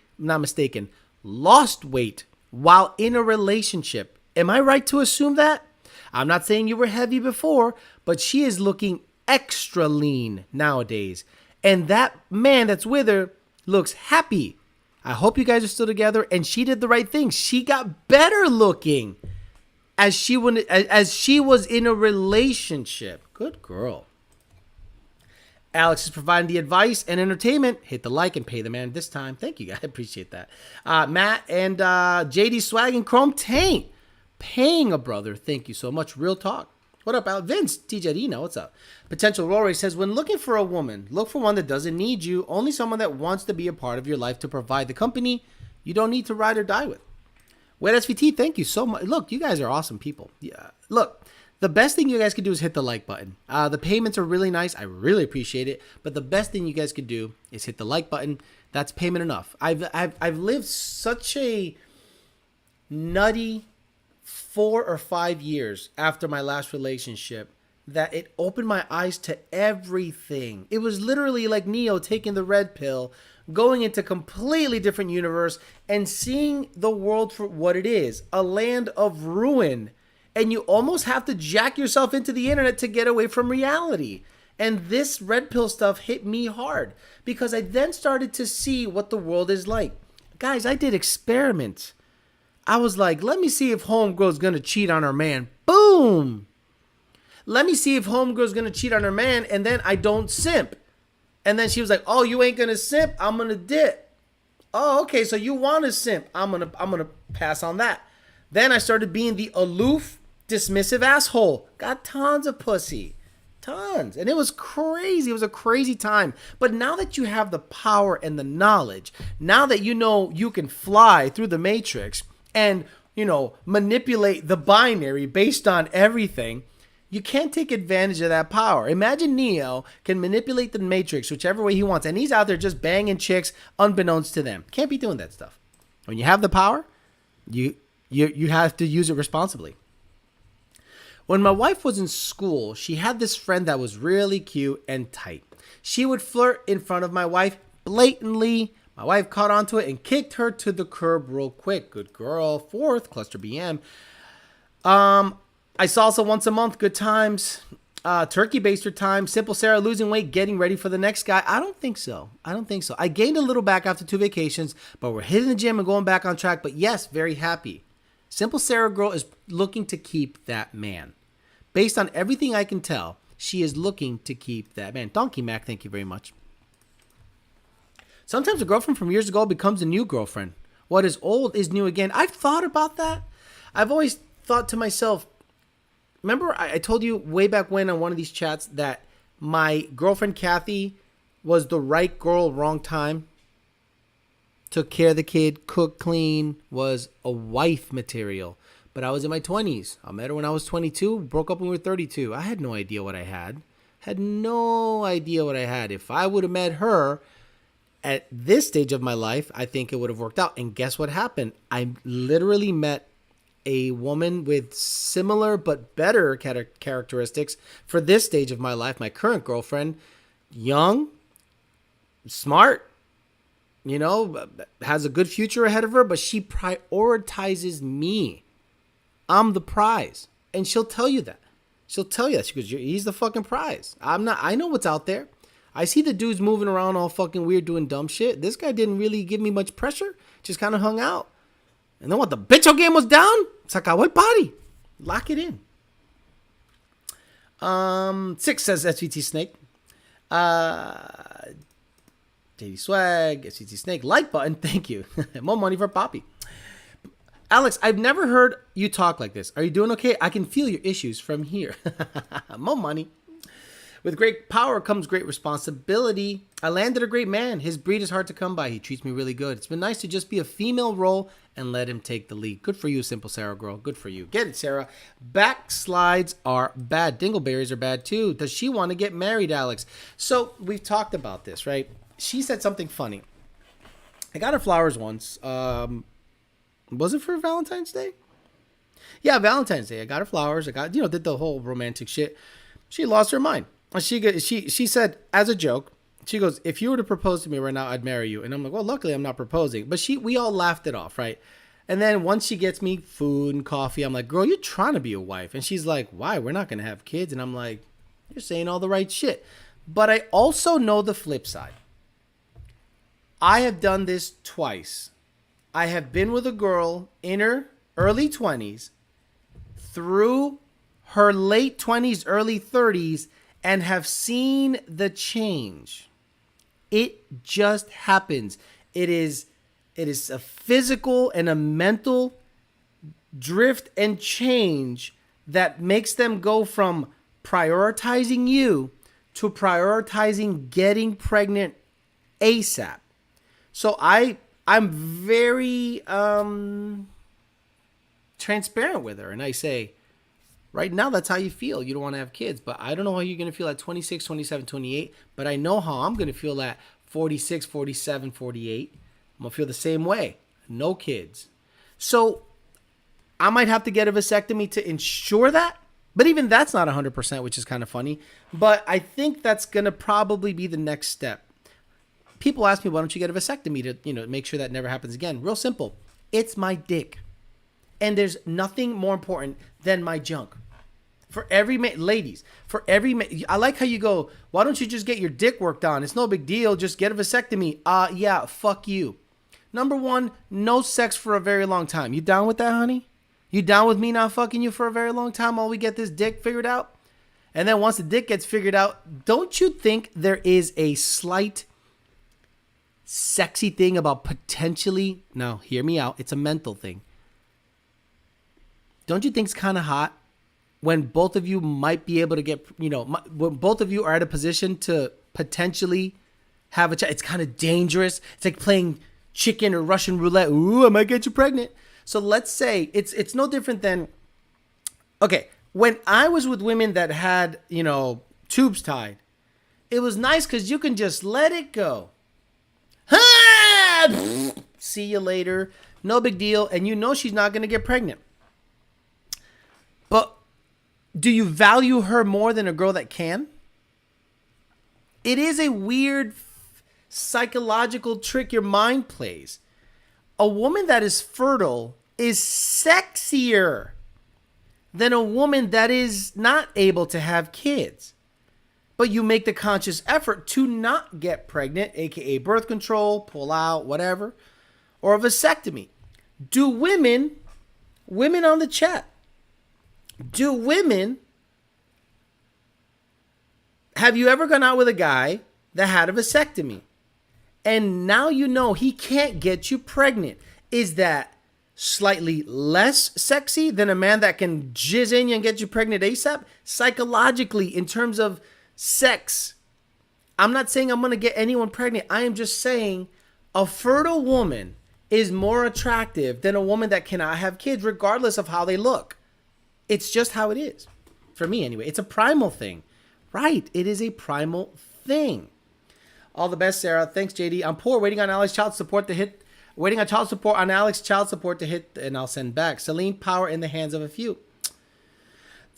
lost weight while in a relationship. Am I right to assume that? I'm not saying you were heavy before, but she is looking extra lean nowadays. And that man that's with her looks happy. I hope you guys are still together, and she did the right thing. She got better looking as she was in a relationship. Good girl. Alex is providing the advice and entertainment. Hit the like and pay the man this time. Thank you, guys. I appreciate that. Matt and JD Swag and Chrome Taint paying a brother. Thank you so much. Real talk. What up, Al? Vince, TJ Dino, what's up? Potential Rory says, when looking for a woman, look for one that doesn't need you, only someone that wants to be a part of your life to provide the company you don't need to ride or die with. Wait, SVT, thank you so much. Look, you guys are awesome people. Yeah. Look, the best thing you guys could do is hit the like button. The payments are really nice. I really appreciate it. But the best thing you guys could do is hit the like button. That's payment enough. I've lived such a nutty 4 or 5 years after my last relationship that it opened my eyes to everything. It was literally like Neo taking the red pill, going into a completely different universe and seeing the world for what it is, a land of ruin And you almost have to jack yourself into the internet to get away from reality. And this red pill stuff hit me hard because I then started to see what the world is like. Guys, I did experiments. I was like, let me see if homegirl's gonna cheat on her man. Boom! Let me see if homegirl's gonna cheat on her man, and then I don't simp. And then she was like, oh, you ain't gonna simp? I'm gonna dip. Oh, okay, so you want to simp. I'm gonna pass on that. Then I started being the aloof, dismissive asshole. Got tons of pussy. Tons. And it was crazy. It was a crazy time. But now that you have the power and the knowledge, now that you know you can fly through the matrix and, manipulate the binary based on everything, you can't take advantage of that power. Imagine Neo can manipulate the matrix whichever way he wants, and he's out there just banging chicks unbeknownst to them. Can't be doing that stuff. When you have the power, you have to use it responsibly. When my wife was in school, she had this friend that was really cute and tight. She would flirt in front of my wife blatantly. My wife caught onto it and kicked her to the curb real quick. Good girl. Fourth, cluster BM. I salsa once a month. Good times. Turkey baster time. Simple Sarah losing weight, getting ready for the next guy. I don't think so. I gained a little back after 2 vacations, but we're hitting the gym and going back on track. But yes, very happy. Simple Sarah girl is looking to keep that man. Based on everything I can tell, she is looking to keep that man. Donkey Mac, thank you very much. Sometimes a girlfriend from years ago becomes a new girlfriend. What is old is new again. I've thought about that. I've always thought to myself, remember I told you way back when on one of these chats that my girlfriend Kathy was the right girl, wrong time. Took care of the kid, cooked, clean, was a wife material. But I was in my 20s. I met her when I was 22, broke up when we were 32. I had no idea what I had. If I would have met her at this stage of my life, I think it would have worked out. And guess what happened? I literally met a woman with similar but better characteristics for this stage of my life. My current girlfriend, young, smart, has a good future ahead of her, but she prioritizes me. I'm the prize. And she'll tell you that. She goes, he's the fucking prize. I know what's out there. I see the dudes moving around all fucking weird doing dumb shit. This guy didn't really give me much pressure. Just kind of hung out. And then what, the bitcho game was down? It's like, what body? Lock it in. 6 says SVT Snake. JD Swag, SVT Snake, like button, thank you. More money for Poppy. Alex, I've never heard you talk like this. Are you doing okay? I can feel your issues from here. More money. With great power comes great responsibility. I landed a great man. His breed is hard to come by. He treats me really good. It's been nice to just be a female role and let him take the lead. Good for you, Simple Sarah girl. Good for you. Get it, Sarah. Backslides are bad. Dingleberries are bad too. Does she want to get married, Alex? So we've talked about this, right? She said something funny. I got her flowers once. Was it for Valentine's Day? Yeah, Valentine's Day. I got her flowers. I got, did the whole romantic shit. She lost her mind. She said, as a joke, she goes, if you were to propose to me right now, I'd marry you. And I'm like, well, luckily I'm not proposing. But we all laughed it off, right? And then once she gets me food and coffee, I'm like, girl, you're trying to be a wife. And she's like, why? We're not going to have kids. And I'm like, you're saying all the right shit. But I also know the flip side. I have done this twice. I have been with a girl in her early 20s through her late 20s, early 30s, and have seen the change. It just happens. It is a physical and a mental drift and change that makes them go from prioritizing you to prioritizing getting pregnant ASAP. So I'm very transparent with her, and I say, right now, that's how you feel. You don't want to have kids, but I don't know how you're going to feel at 26, 27, 28, but I know how I'm going to feel at 46, 47, 48. I'm going to feel the same way. No kids. So I might have to get a vasectomy to ensure that, but even that's not 100%, which is kind of funny. But I think that's going to probably be the next step. People ask me, why don't you get a vasectomy to, make sure that never happens again? Real simple. It's my dick. And there's nothing more important than my junk. For every man, ladies, for every man, I like how you go, why don't you just get your dick worked on? It's no big deal. Just get a vasectomy. Yeah, fuck you. Number one, no sex for a very long time. You down with that, honey? You down with me not fucking you for a very long time while we get this dick figured out? And then once the dick gets figured out, don't you think there is a slight sexy thing about potentially, now hear me out, it's a mental thing. Don't you think it's kind of hot when both of you might be able to get, when both of you are at a position to potentially have a child? It's kind of dangerous. It's like playing chicken or Russian roulette. Ooh, I might get you pregnant. So let's say it's no different than, okay, when I was with women that had, tubes tied, it was nice because you can just let it go. See you later. No big deal. And she's not going to get pregnant. But do you value her more than a girl that can? It is a weird psychological trick your mind plays. A woman that is fertile is sexier than a woman that is not able to have kids. But you make the conscious effort to not get pregnant, aka birth control, pull out, whatever, or a vasectomy. Do women on the chat, have you ever gone out with a guy that had a vasectomy and now he can't get you pregnant? Is that slightly less sexy than a man that can jizz in you and get you pregnant ASAP? Psychologically, in terms of sex, I'm not saying I'm going to get anyone pregnant. I am just saying a fertile woman is more attractive than a woman that cannot have kids, regardless of how they look. It's just how it is. For me, anyway. It's a primal thing. Right. It is a primal thing. All the best, Sarah. Thanks, JD. I'm poor. Waiting on Alex child support to hit. Waiting on Alex child support to hit, and I'll send back. Celine, power in the hands of a few.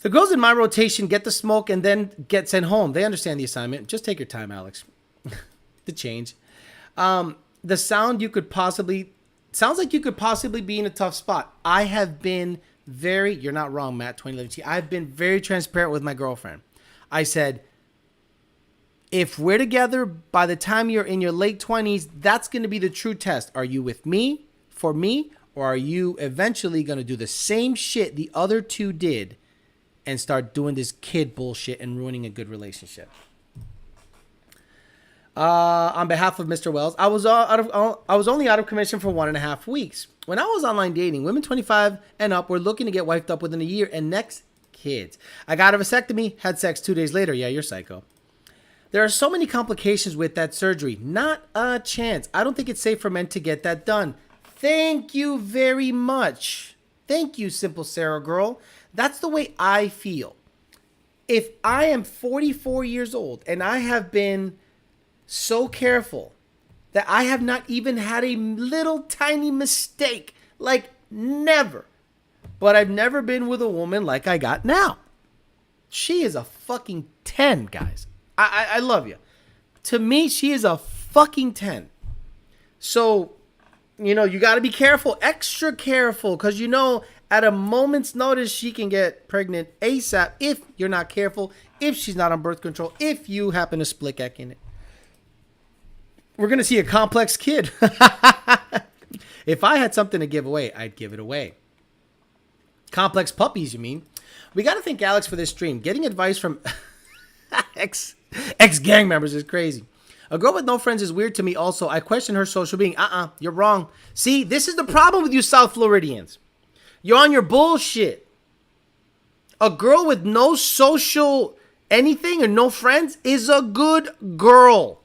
The girls in my rotation get the smoke and then get sent home. They understand the assignment. Just take your time, Alex. The change. The sounds like you could possibly be in a tough spot. I have been you're not wrong, Matt, 2011. I've been very transparent with my girlfriend. I said, if we're together by the time you're in your late 20s, that's going to be the true test. Are you with me, for me, or are you eventually going to do the same shit the other two did and start doing this kid bullshit and ruining a good relationship? On behalf of Mr. Wells, I was only out of commission for 1.5 weeks. When I was online dating, women 25 and up were looking to get wifed up within a year and next, kids. I got a vasectomy, had sex 2 days later. Yeah, you're psycho. There are so many complications with that surgery. Not a chance. I don't think it's safe for men to get that done. Thank you very much. Thank you, Simple Sarah girl. That's the way I feel. If I am 44 years old and I have been so careful that I have not even had a little tiny mistake, like never. But I've never been with a woman like I got now. She is a fucking 10, guys. I love you. To me, she is a fucking 10. So, you got to be careful, extra careful, because at a moment's notice, she can get pregnant ASAP if you're not careful, if she's not on birth control, if you happen to split egg in it. We're going to see a complex kid. If I had something to give away, I'd give it away. Complex puppies, you mean? We got to thank Alex for this stream. Getting advice from ex-gang members is crazy. A girl with no friends is weird to me also. I question her social being. You're wrong. See, this is the problem with you South Floridians. You're on your bullshit. A girl with no social anything or no friends is a good girl.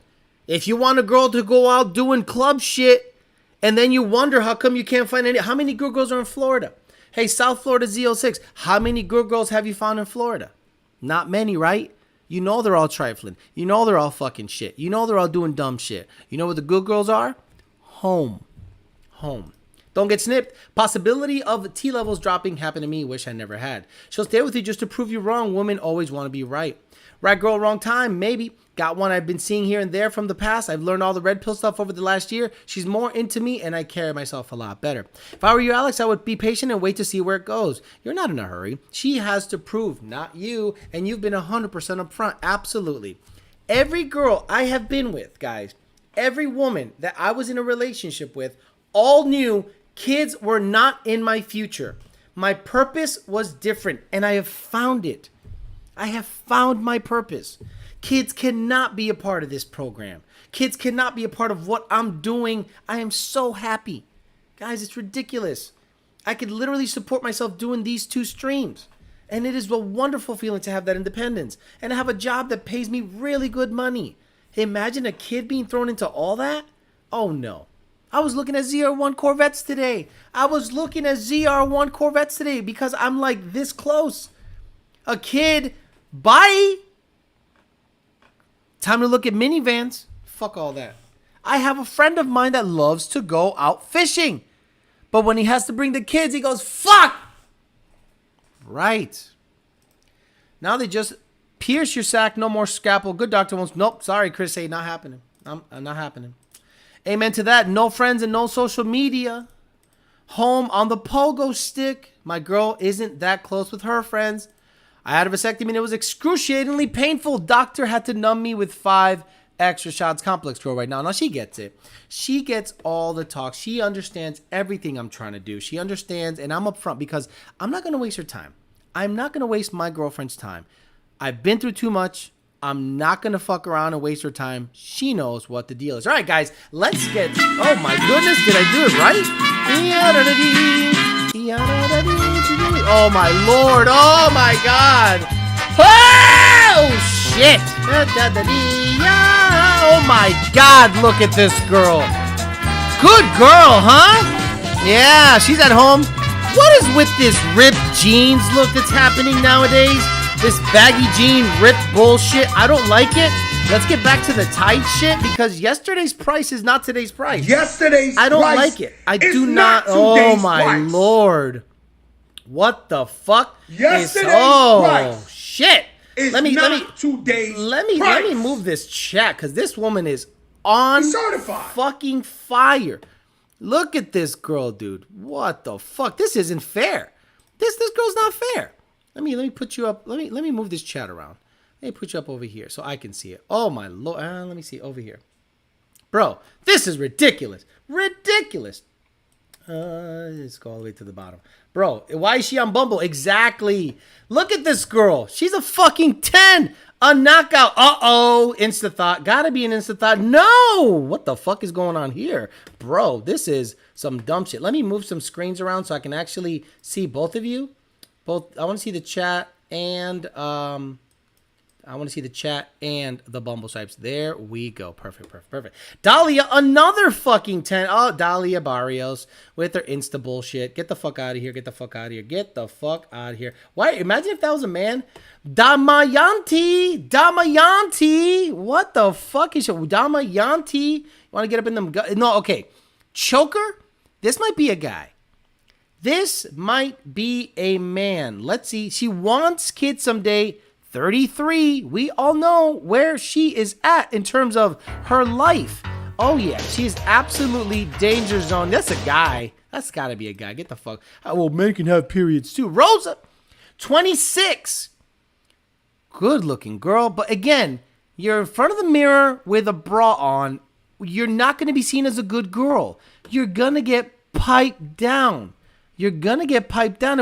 If you want a girl to go out doing club shit and then you wonder how come you can't find any. How many good girls are in Florida? Hey, South Florida Z06, how many good girls have you found in Florida? Not many, right? You know they're all trifling. You know they're all fucking shit. You know they're all doing dumb shit. You know where the good girls are? Home. Don't Don't get snipped. Possibility of T levels dropping happened to me. Wish I never had. She'll stay with you just to prove you wrong. Women always want to be right. Right girl, wrong time. Maybe. Got one I've been seeing here and there from the past. I've learned all the red pill stuff over the last year. She's more into me and I carry myself a lot better. If I were you, Alex, I would be patient and wait to see where it goes. You're not in a hurry. She has to prove, not you. And you've been 100% upfront. Absolutely. Every girl I have been with, guys, every woman that I was in a relationship with, all knew kids were not in my future. My purpose was different and I have found it. I have found my purpose. Kids cannot be a part of this program. Kids cannot be a part of what I'm doing. I am so happy. Guys, it's ridiculous. I could literally support myself doing these 2 streams. And it is a wonderful feeling to have that independence. And to have a job that pays me really good money. Imagine a kid being thrown into all that? Oh no. I was looking at ZR1 Corvettes today. Because I'm like this close. A kid, bye. Time to look at minivans. Fuck all that. I have a friend of mine that loves to go out fishing. But when he has to bring the kids, he goes, fuck. Right. Now they just pierce your sack. No more scalpel. Good doctor wants. Nope. Sorry, Chris. Hey, not happening. Not happening. Amen to that. No friends and no social media. Home on the pogo stick. My girl isn't that close with her friends. I had a vasectomy and it was excruciatingly painful. Doctor had to numb me with 5 extra shots. Complex girl right now. Now she gets it. She gets all the talk. She understands everything I'm trying to do. She understands, and I'm upfront because I'm not going to waste her time. I'm not going to waste my girlfriend's time. I've been through too much. I'm not going to fuck around and waste her time. She knows what the deal is. All right, guys, let's get... Oh, my goodness. Did I do it right? Oh, my Lord. Oh, my God. Oh, shit. Oh, my God. Look at this girl. Good girl, huh? Yeah, she's at home. What is with this ripped jeans look that's happening nowadays? This baggy jean ripped bullshit. I don't like it. Let's get back to the tight shit because yesterday's price is not today's price. I don't like it. I do not. Oh my Lord. What the fuck? Yesterday's price. Shit. Let me today's move this chat because this woman is on fucking fire. Look at this girl, dude. What the fuck? This isn't fair. This girl's not fair. Let me put you up. Let me move this chat around. Let me put you up over here so I can see it. Oh my Lord. Let me see over here. Bro, this is ridiculous. Ridiculous. Let's go all the way to the bottom. Bro, why is she on Bumble? Exactly. Look at this girl. She's a fucking 10. A knockout. Uh-oh. Insta-thought. Gotta be an Insta-thought. No. What the fuck is going on here? Bro, this is some dumb shit. Let me move some screens around so I can actually see both of you. I want to see the chat and the Bumble swipes. There we go. Perfect. Dahlia, another fucking 10. Oh, Dahlia Barrios with her Insta bullshit. Get the fuck out of here. Get the fuck out of here. Why? Imagine if that was a man. Damayanti. What the fuck is it? Damayanti. You want to get up in them? No, okay. Choker. This might be a guy. This might be a man. Let's see. She wants kids someday. 33. We all know where she is at in terms of her life. Oh, yeah. She's absolutely danger zone. That's a guy. That's got to be a guy. Get the fuck. Well, men can have periods too. Rosa, 26. Good looking girl. But again, you're in front of the mirror with a bra on. You're not going to be seen as a good girl. You're going to get piped down. And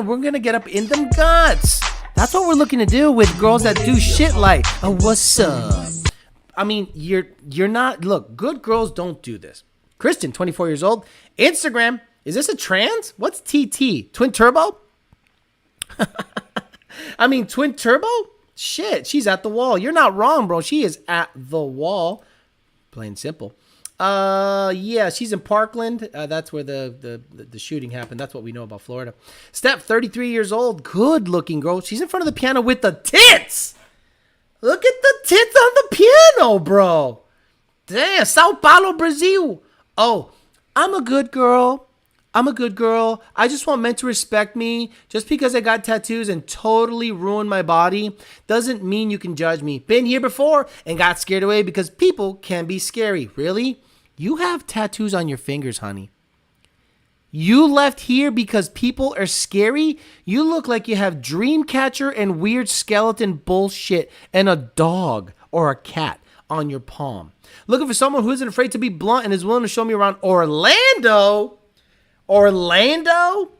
we're going to get up in them guts. That's what we're looking to do with girls that do shit like, oh, what's up? I mean, you're not, look, good girls don't do this. Kristen, 24 years old. Instagram, is this a trans? What's TT? Twin turbo? Twin turbo? Shit, she's at the wall. You're not wrong, bro. She is at the wall. Plain simple. Yeah, she's in Parkland. That's where the shooting happened. That's what we know about Florida. Steph, 33 years old. Good looking girl. She's in front of the piano with the tits. Look at the tits on the piano, bro. Damn, Sao Paulo, Brazil. Oh, I'm a good girl. I'm a good girl. I just want men to respect me. Just because I got tattoos and totally ruined my body doesn't mean you can judge me. Been here before and got scared away because people can be scary. Really? You have tattoos on your fingers, honey. You left here because people are scary? You look like you have Dreamcatcher and weird skeleton bullshit and a dog or a cat on your palm. Looking for someone who isn't afraid to be blunt and is willing to show me around Orlando? Orlando?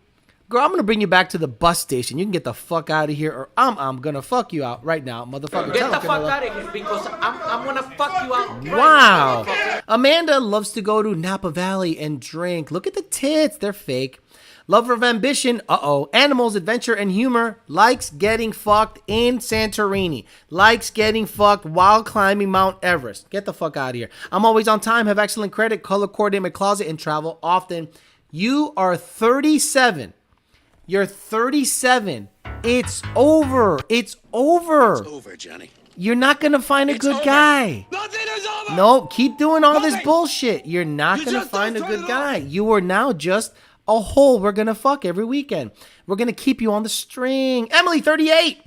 Girl, I'm going to bring you back to the bus station. You can get the fuck out of here or I'm going to fuck you out right now, motherfucker. Get the fuck out of here because I'm going to fuck you out. Wow. Amanda loves to go to Napa Valley and drink. Look at the tits. They're fake. Lover of ambition. Animals, adventure, and humor. Likes getting fucked in Santorini. Likes getting fucked while climbing Mount Everest. Get the fuck out of here. I'm always on time. Have excellent credit. Color coordinate my closet and travel often. You are 37. You're 37. It's over. It's over. It's over, Johnny. You're not going to find a good guy. Nothing is over. No, keep doing all this bullshit. You're not going to find a good guy. You are now just a hole we're going to fuck every weekend. We're going to keep you on the string. Emily, 38.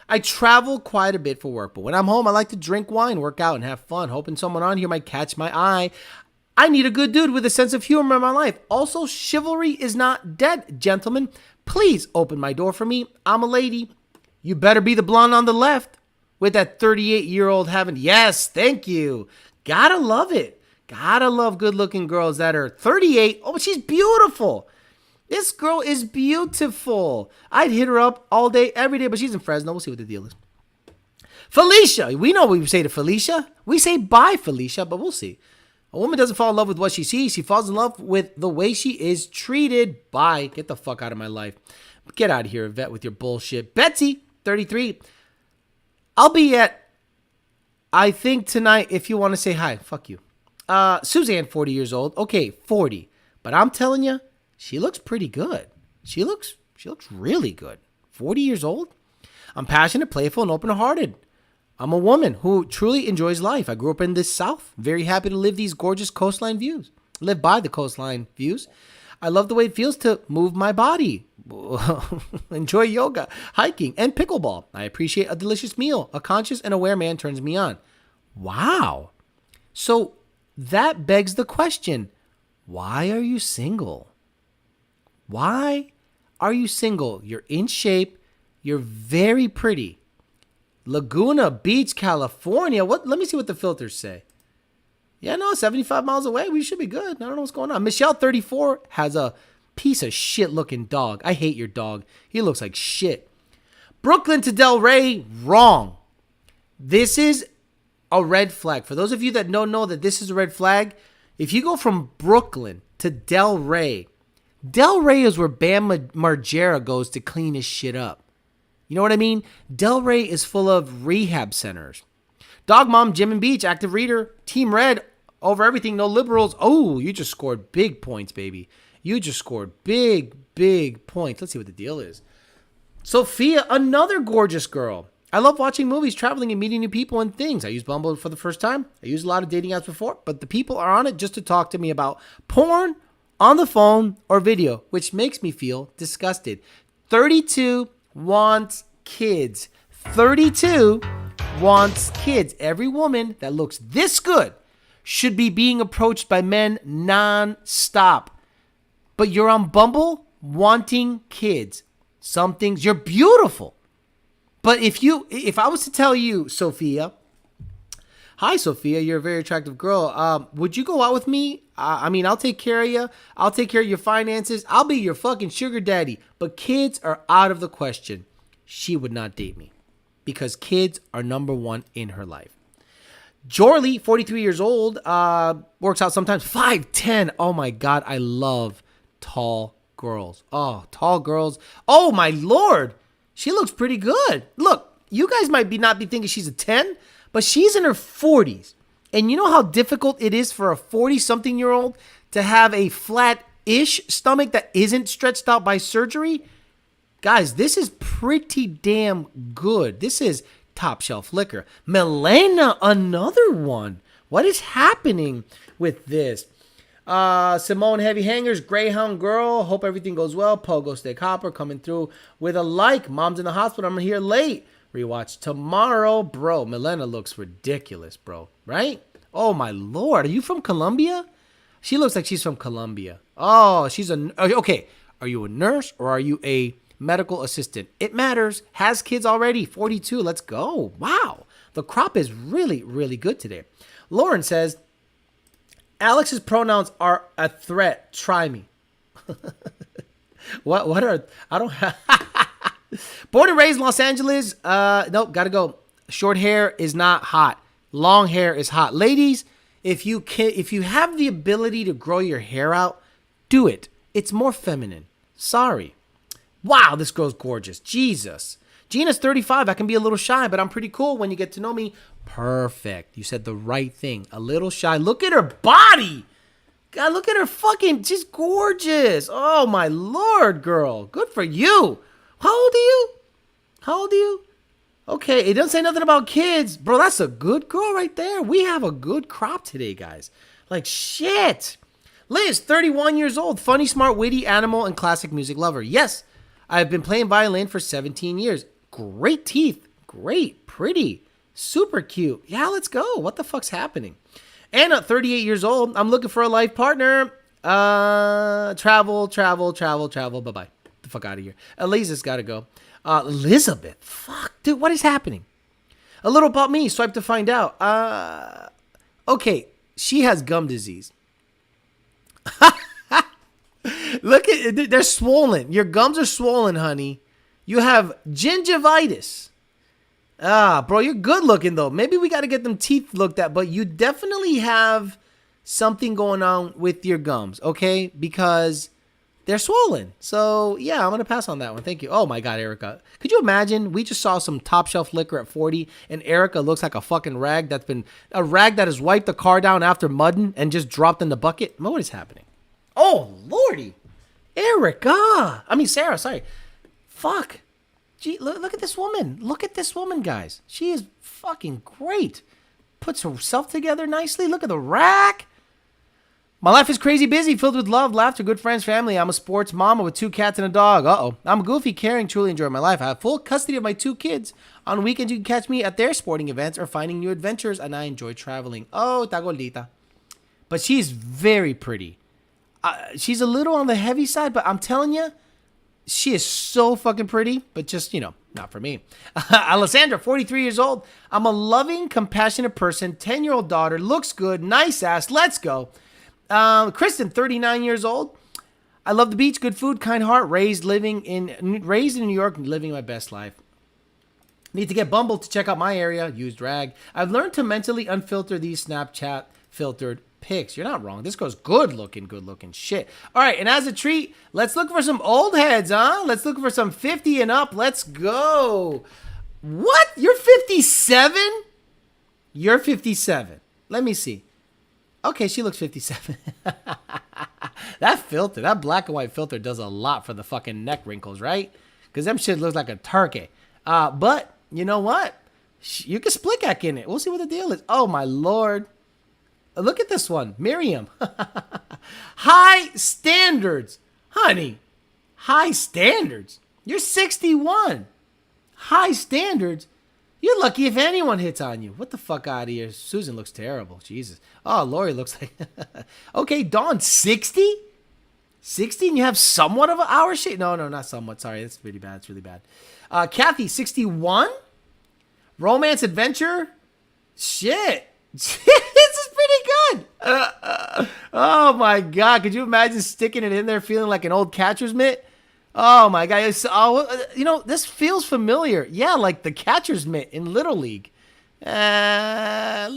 I travel quite a bit for work, but when I'm home, I like to drink wine, work out, and have fun, hoping someone on here might catch my eye. I need a good dude with a sense of humor in my life. Also, chivalry is not dead, gentlemen. Please open my door for me. I'm a lady. You better be the blonde on the left with that 38-year-old having. Yes, thank you. Gotta love it. Gotta love good-looking girls that are 38. Oh, but she's beautiful. This girl is beautiful. I'd hit her up all day, every day, but she's in Fresno. We'll see what the deal is. Felicia. We know what we say to Felicia. We say bye, Felicia, but we'll see. A woman doesn't fall in love with what she sees. She falls in love with the way she is treated. Bye. Get the fuck out of my life. Get out of here, Yvette, with your bullshit. Betsy, 33. I'll be at, I think tonight, if you want to say hi. Fuck you. Suzanne, 40 years old. Okay, 40. But I'm telling you, she looks pretty good. She looks really good. 40 years old. I'm passionate, playful, and open-hearted. I'm a woman who truly enjoys life. I grew up in the South. Very happy to live these gorgeous coastline views. Live by the coastline views. I love the way it feels to move my body. Enjoy yoga, hiking, and pickleball. I appreciate a delicious meal. A conscious and aware man turns me on. Wow. So that begs the question, why are you single? Why are you single? You're in shape. You're very pretty. Laguna Beach, California. What? Let me see what the filters say. Yeah, no, 75 miles away. We should be good. I don't know what's going on. Michelle, 34, has a piece of shit looking dog. I hate your dog. He looks like shit. Brooklyn to Delray, wrong. This is a red flag. For those of you that don't know that this is a red flag, if you go from Brooklyn to Delray is where Bam Margera goes to clean his shit up. You know what I mean? Delray is full of rehab centers. Dog Mom, Jim and Beach, active reader, Team Red, over everything, no liberals. Oh, you just scored big points, baby. You just scored big points. Let's see what the deal is. Sophia, another gorgeous girl. I love watching movies, traveling, and meeting new people and things. I use Bumble for the first time. I used a lot of dating apps before, but the people are on it just to talk to me about porn, on the phone, or video, which makes me feel disgusted. 32 wants kids. 32 wants kids. Every woman that looks this good should be being approached by men non-stop. But you're on Bumble wanting kids. Some things, you're beautiful. But if I was to tell you, Sophia, hi, Sophia, you're a very attractive girl. Would you go out with me? I'll take care of you. I'll take care of your finances. I'll be your fucking sugar daddy. But kids are out of the question. She would not date me because kids are number one in her life. Jorley, 43 years old, works out sometimes. 5'10". Oh, my God. I love tall girls. Oh, tall girls. Oh, my Lord. She looks pretty good. Look, you guys might not be thinking she's a 10, but she's in her 40s. And you know how difficult it is for a 40-something-year-old to have a flat-ish stomach that isn't stretched out by surgery? Guys, this is pretty damn good. This is top shelf liquor. Milena, another one. What is happening with this? Simone Heavy Hangers, Greyhound Girl. Hope everything goes well. Pogo Stick Hopper coming through with a like. Mom's in the hospital. I'm here late. Rewatch tomorrow. Bro, Milena looks ridiculous, bro. Right? Oh, my Lord. Are you from Colombia? She looks like she's from Colombia. Oh, she's okay. Are you a nurse or are you a medical assistant? It matters. Has kids already. 42. Let's go. Wow. The crop is really, really good today. Lauren says, Alex's pronouns are a threat. Try me. What are, I don't have. Born and raised in Los Angeles. Nope, gotta go. Short hair is not hot. Long hair is hot. Ladies, if you have the ability to grow your hair out, do it. It's more feminine. Sorry. Wow, this girl's gorgeous. Jesus. Gina's 35. I can be a little shy, but I'm pretty cool when you get to know me. Perfect. You said the right thing. A little shy. Look at her body. God, look at her fucking, she's gorgeous. Oh, my Lord, girl. Good for you. How old are you? How old are you? Okay, it doesn't say nothing about kids. Bro, that's a good girl right there. We have a good crop today, guys. Like, shit. Liz, 31 years old. Funny, smart, witty, animal, and classic music lover. Yes, I've been playing violin for 17 years. Great teeth. Great. Pretty. Super cute. Yeah, let's go. What the fuck's happening? Anna, 38 years old. I'm looking for a life partner. Travel. Bye-bye. The fuck out of here. Elisa's got to go. Elizabeth. Fuck, dude, what is happening? A little about me. Swipe to find out. Okay, she has gum disease. Look at, they're swollen. Your gums are swollen, honey. You have gingivitis. Bro, you're good looking though. Maybe we got to get them teeth looked at, but you definitely have something going on with your gums, okay? Because they're swollen. So, yeah, I'm going to pass on that one. Thank you. Oh, my God, Erica. Could you imagine? We just saw some top shelf liquor at 40, and Erica looks like a fucking rag a rag that has wiped the car down after mudding and just dropped in the bucket. What is happening? Oh, Lordy. Erica. I mean, Sarah, sorry. Fuck. Gee, look at this woman. Look at this woman, guys. She is fucking great. Puts herself together nicely. Look at the rack. My life is crazy busy, filled with love, laughter, good friends, family. I'm a sports mama with 2 cats and a dog. Uh-oh. I'm goofy, caring, truly enjoy my life. I have full custody of my 2 kids. On weekends, you can catch me at their sporting events or finding new adventures, and I enjoy traveling. Oh, tagolita. But she's very pretty. She's a little on the heavy side, but I'm telling you, she is so fucking pretty, but just, not for me. Alessandra, 43 years old. I'm a loving, compassionate person, 10-year-old daughter, looks good, nice ass, let's go. Kristen, 39 years old. I love the beach, good food, kind heart, raised in New York, living my best life. Need to get Bumble to check out my area, use drag. I've learned to mentally unfilter these Snapchat filtered pics. You're not wrong. This girl's good looking shit. All right, and as a treat, let's look for some old heads, huh? Let's look for some 50 and up. Let's go. What? You're 57? You're 57. Let me see. Okay, she looks 57. That black and white filter does a lot for the fucking neck wrinkles, right? Because them shit looks like a turkey. But you know what? You can split back in it. We'll see what the deal is. Oh, my Lord. Look at this one. Miriam. High standards. Honey. High standards. You're 61. High standards. You're lucky if anyone hits on you. What the fuck out of here? Susan looks terrible. Jesus. Oh, Lori looks like... Okay, Dawn, 60? 60 and you have somewhat of an hour shape? No, not somewhat. Sorry, that's really bad. It's really bad. Kathy, 61? Romance adventure? Shit. This is pretty good. Oh, my God. Could you imagine sticking it in there feeling like an old catcher's mitt? Oh, my God. This feels familiar. Yeah, like the catcher's mitt in Little League. Davida.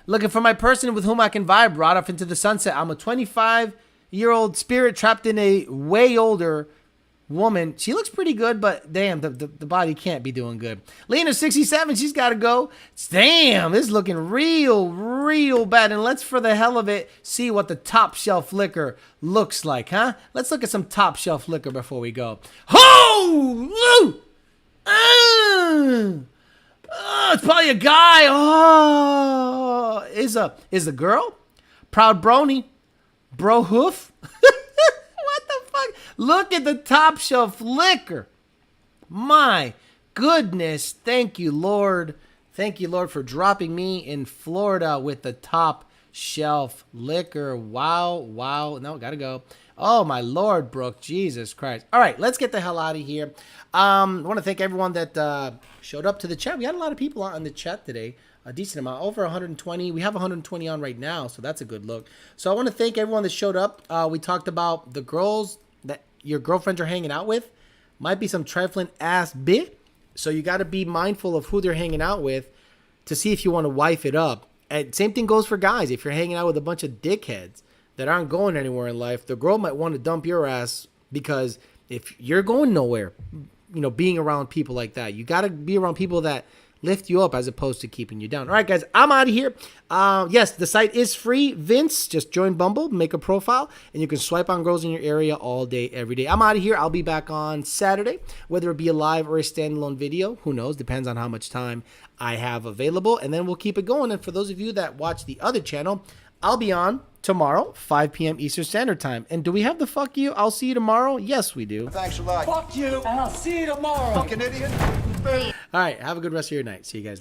Looking for my person with whom I can vibe right off into the sunset. I'm a 25-year-old spirit trapped in a way older woman. She looks pretty good, but damn, the body can't be doing good. Lena, 67, she's got to go. Damn, this is looking real bad. And let's, for the hell of it, see what the top shelf liquor looks like, huh? Let's look at some top shelf liquor before we go. Ho! it's probably a guy. Oh, is a girl? Proud brony. Bro hoof. What the fuck? Look at the top shelf liquor. My goodness. Thank you, Lord. Thank you, Lord, for dropping me in Florida with the top shelf liquor. Wow, wow. No, gotta go. Oh, my Lord, Brooke. Jesus Christ. All right, let's get the hell out of here. I want to thank everyone that showed up to the chat. We had a lot of people on the chat today. A decent amount, over 120. We have 120 on right now, so that's a good look. So I want to thank everyone that showed up. We talked about the girls that your girlfriends are hanging out with. Might be some trifling ass bit. So you got to be mindful of who they're hanging out with to see if you want to wife it up. And same thing goes for guys. If you're hanging out with a bunch of dickheads that aren't going anywhere in life, the girl might want to dump your ass, because if you're going nowhere, being around people like that, you got to be around people that lift you up as opposed to keeping you down. All right, guys, I'm out of here. Yes, the site is free. Vince, just join Bumble, make a profile, and you can swipe on girls in your area all day, every day. I'm out of here. I'll be back on Saturday, whether it be a live or a standalone video. Who knows? Depends on how much time I have available, and then we'll keep it going. And for those of you that watch the other channel, I'll be on tomorrow, 5 p.m. Eastern Standard Time. And do we have the fuck you? I'll see you tomorrow? Yes, we do. Thanks a lot. Fuck you, and I'll see you tomorrow. Fucking idiot. All right, have a good rest of your night. See you guys later.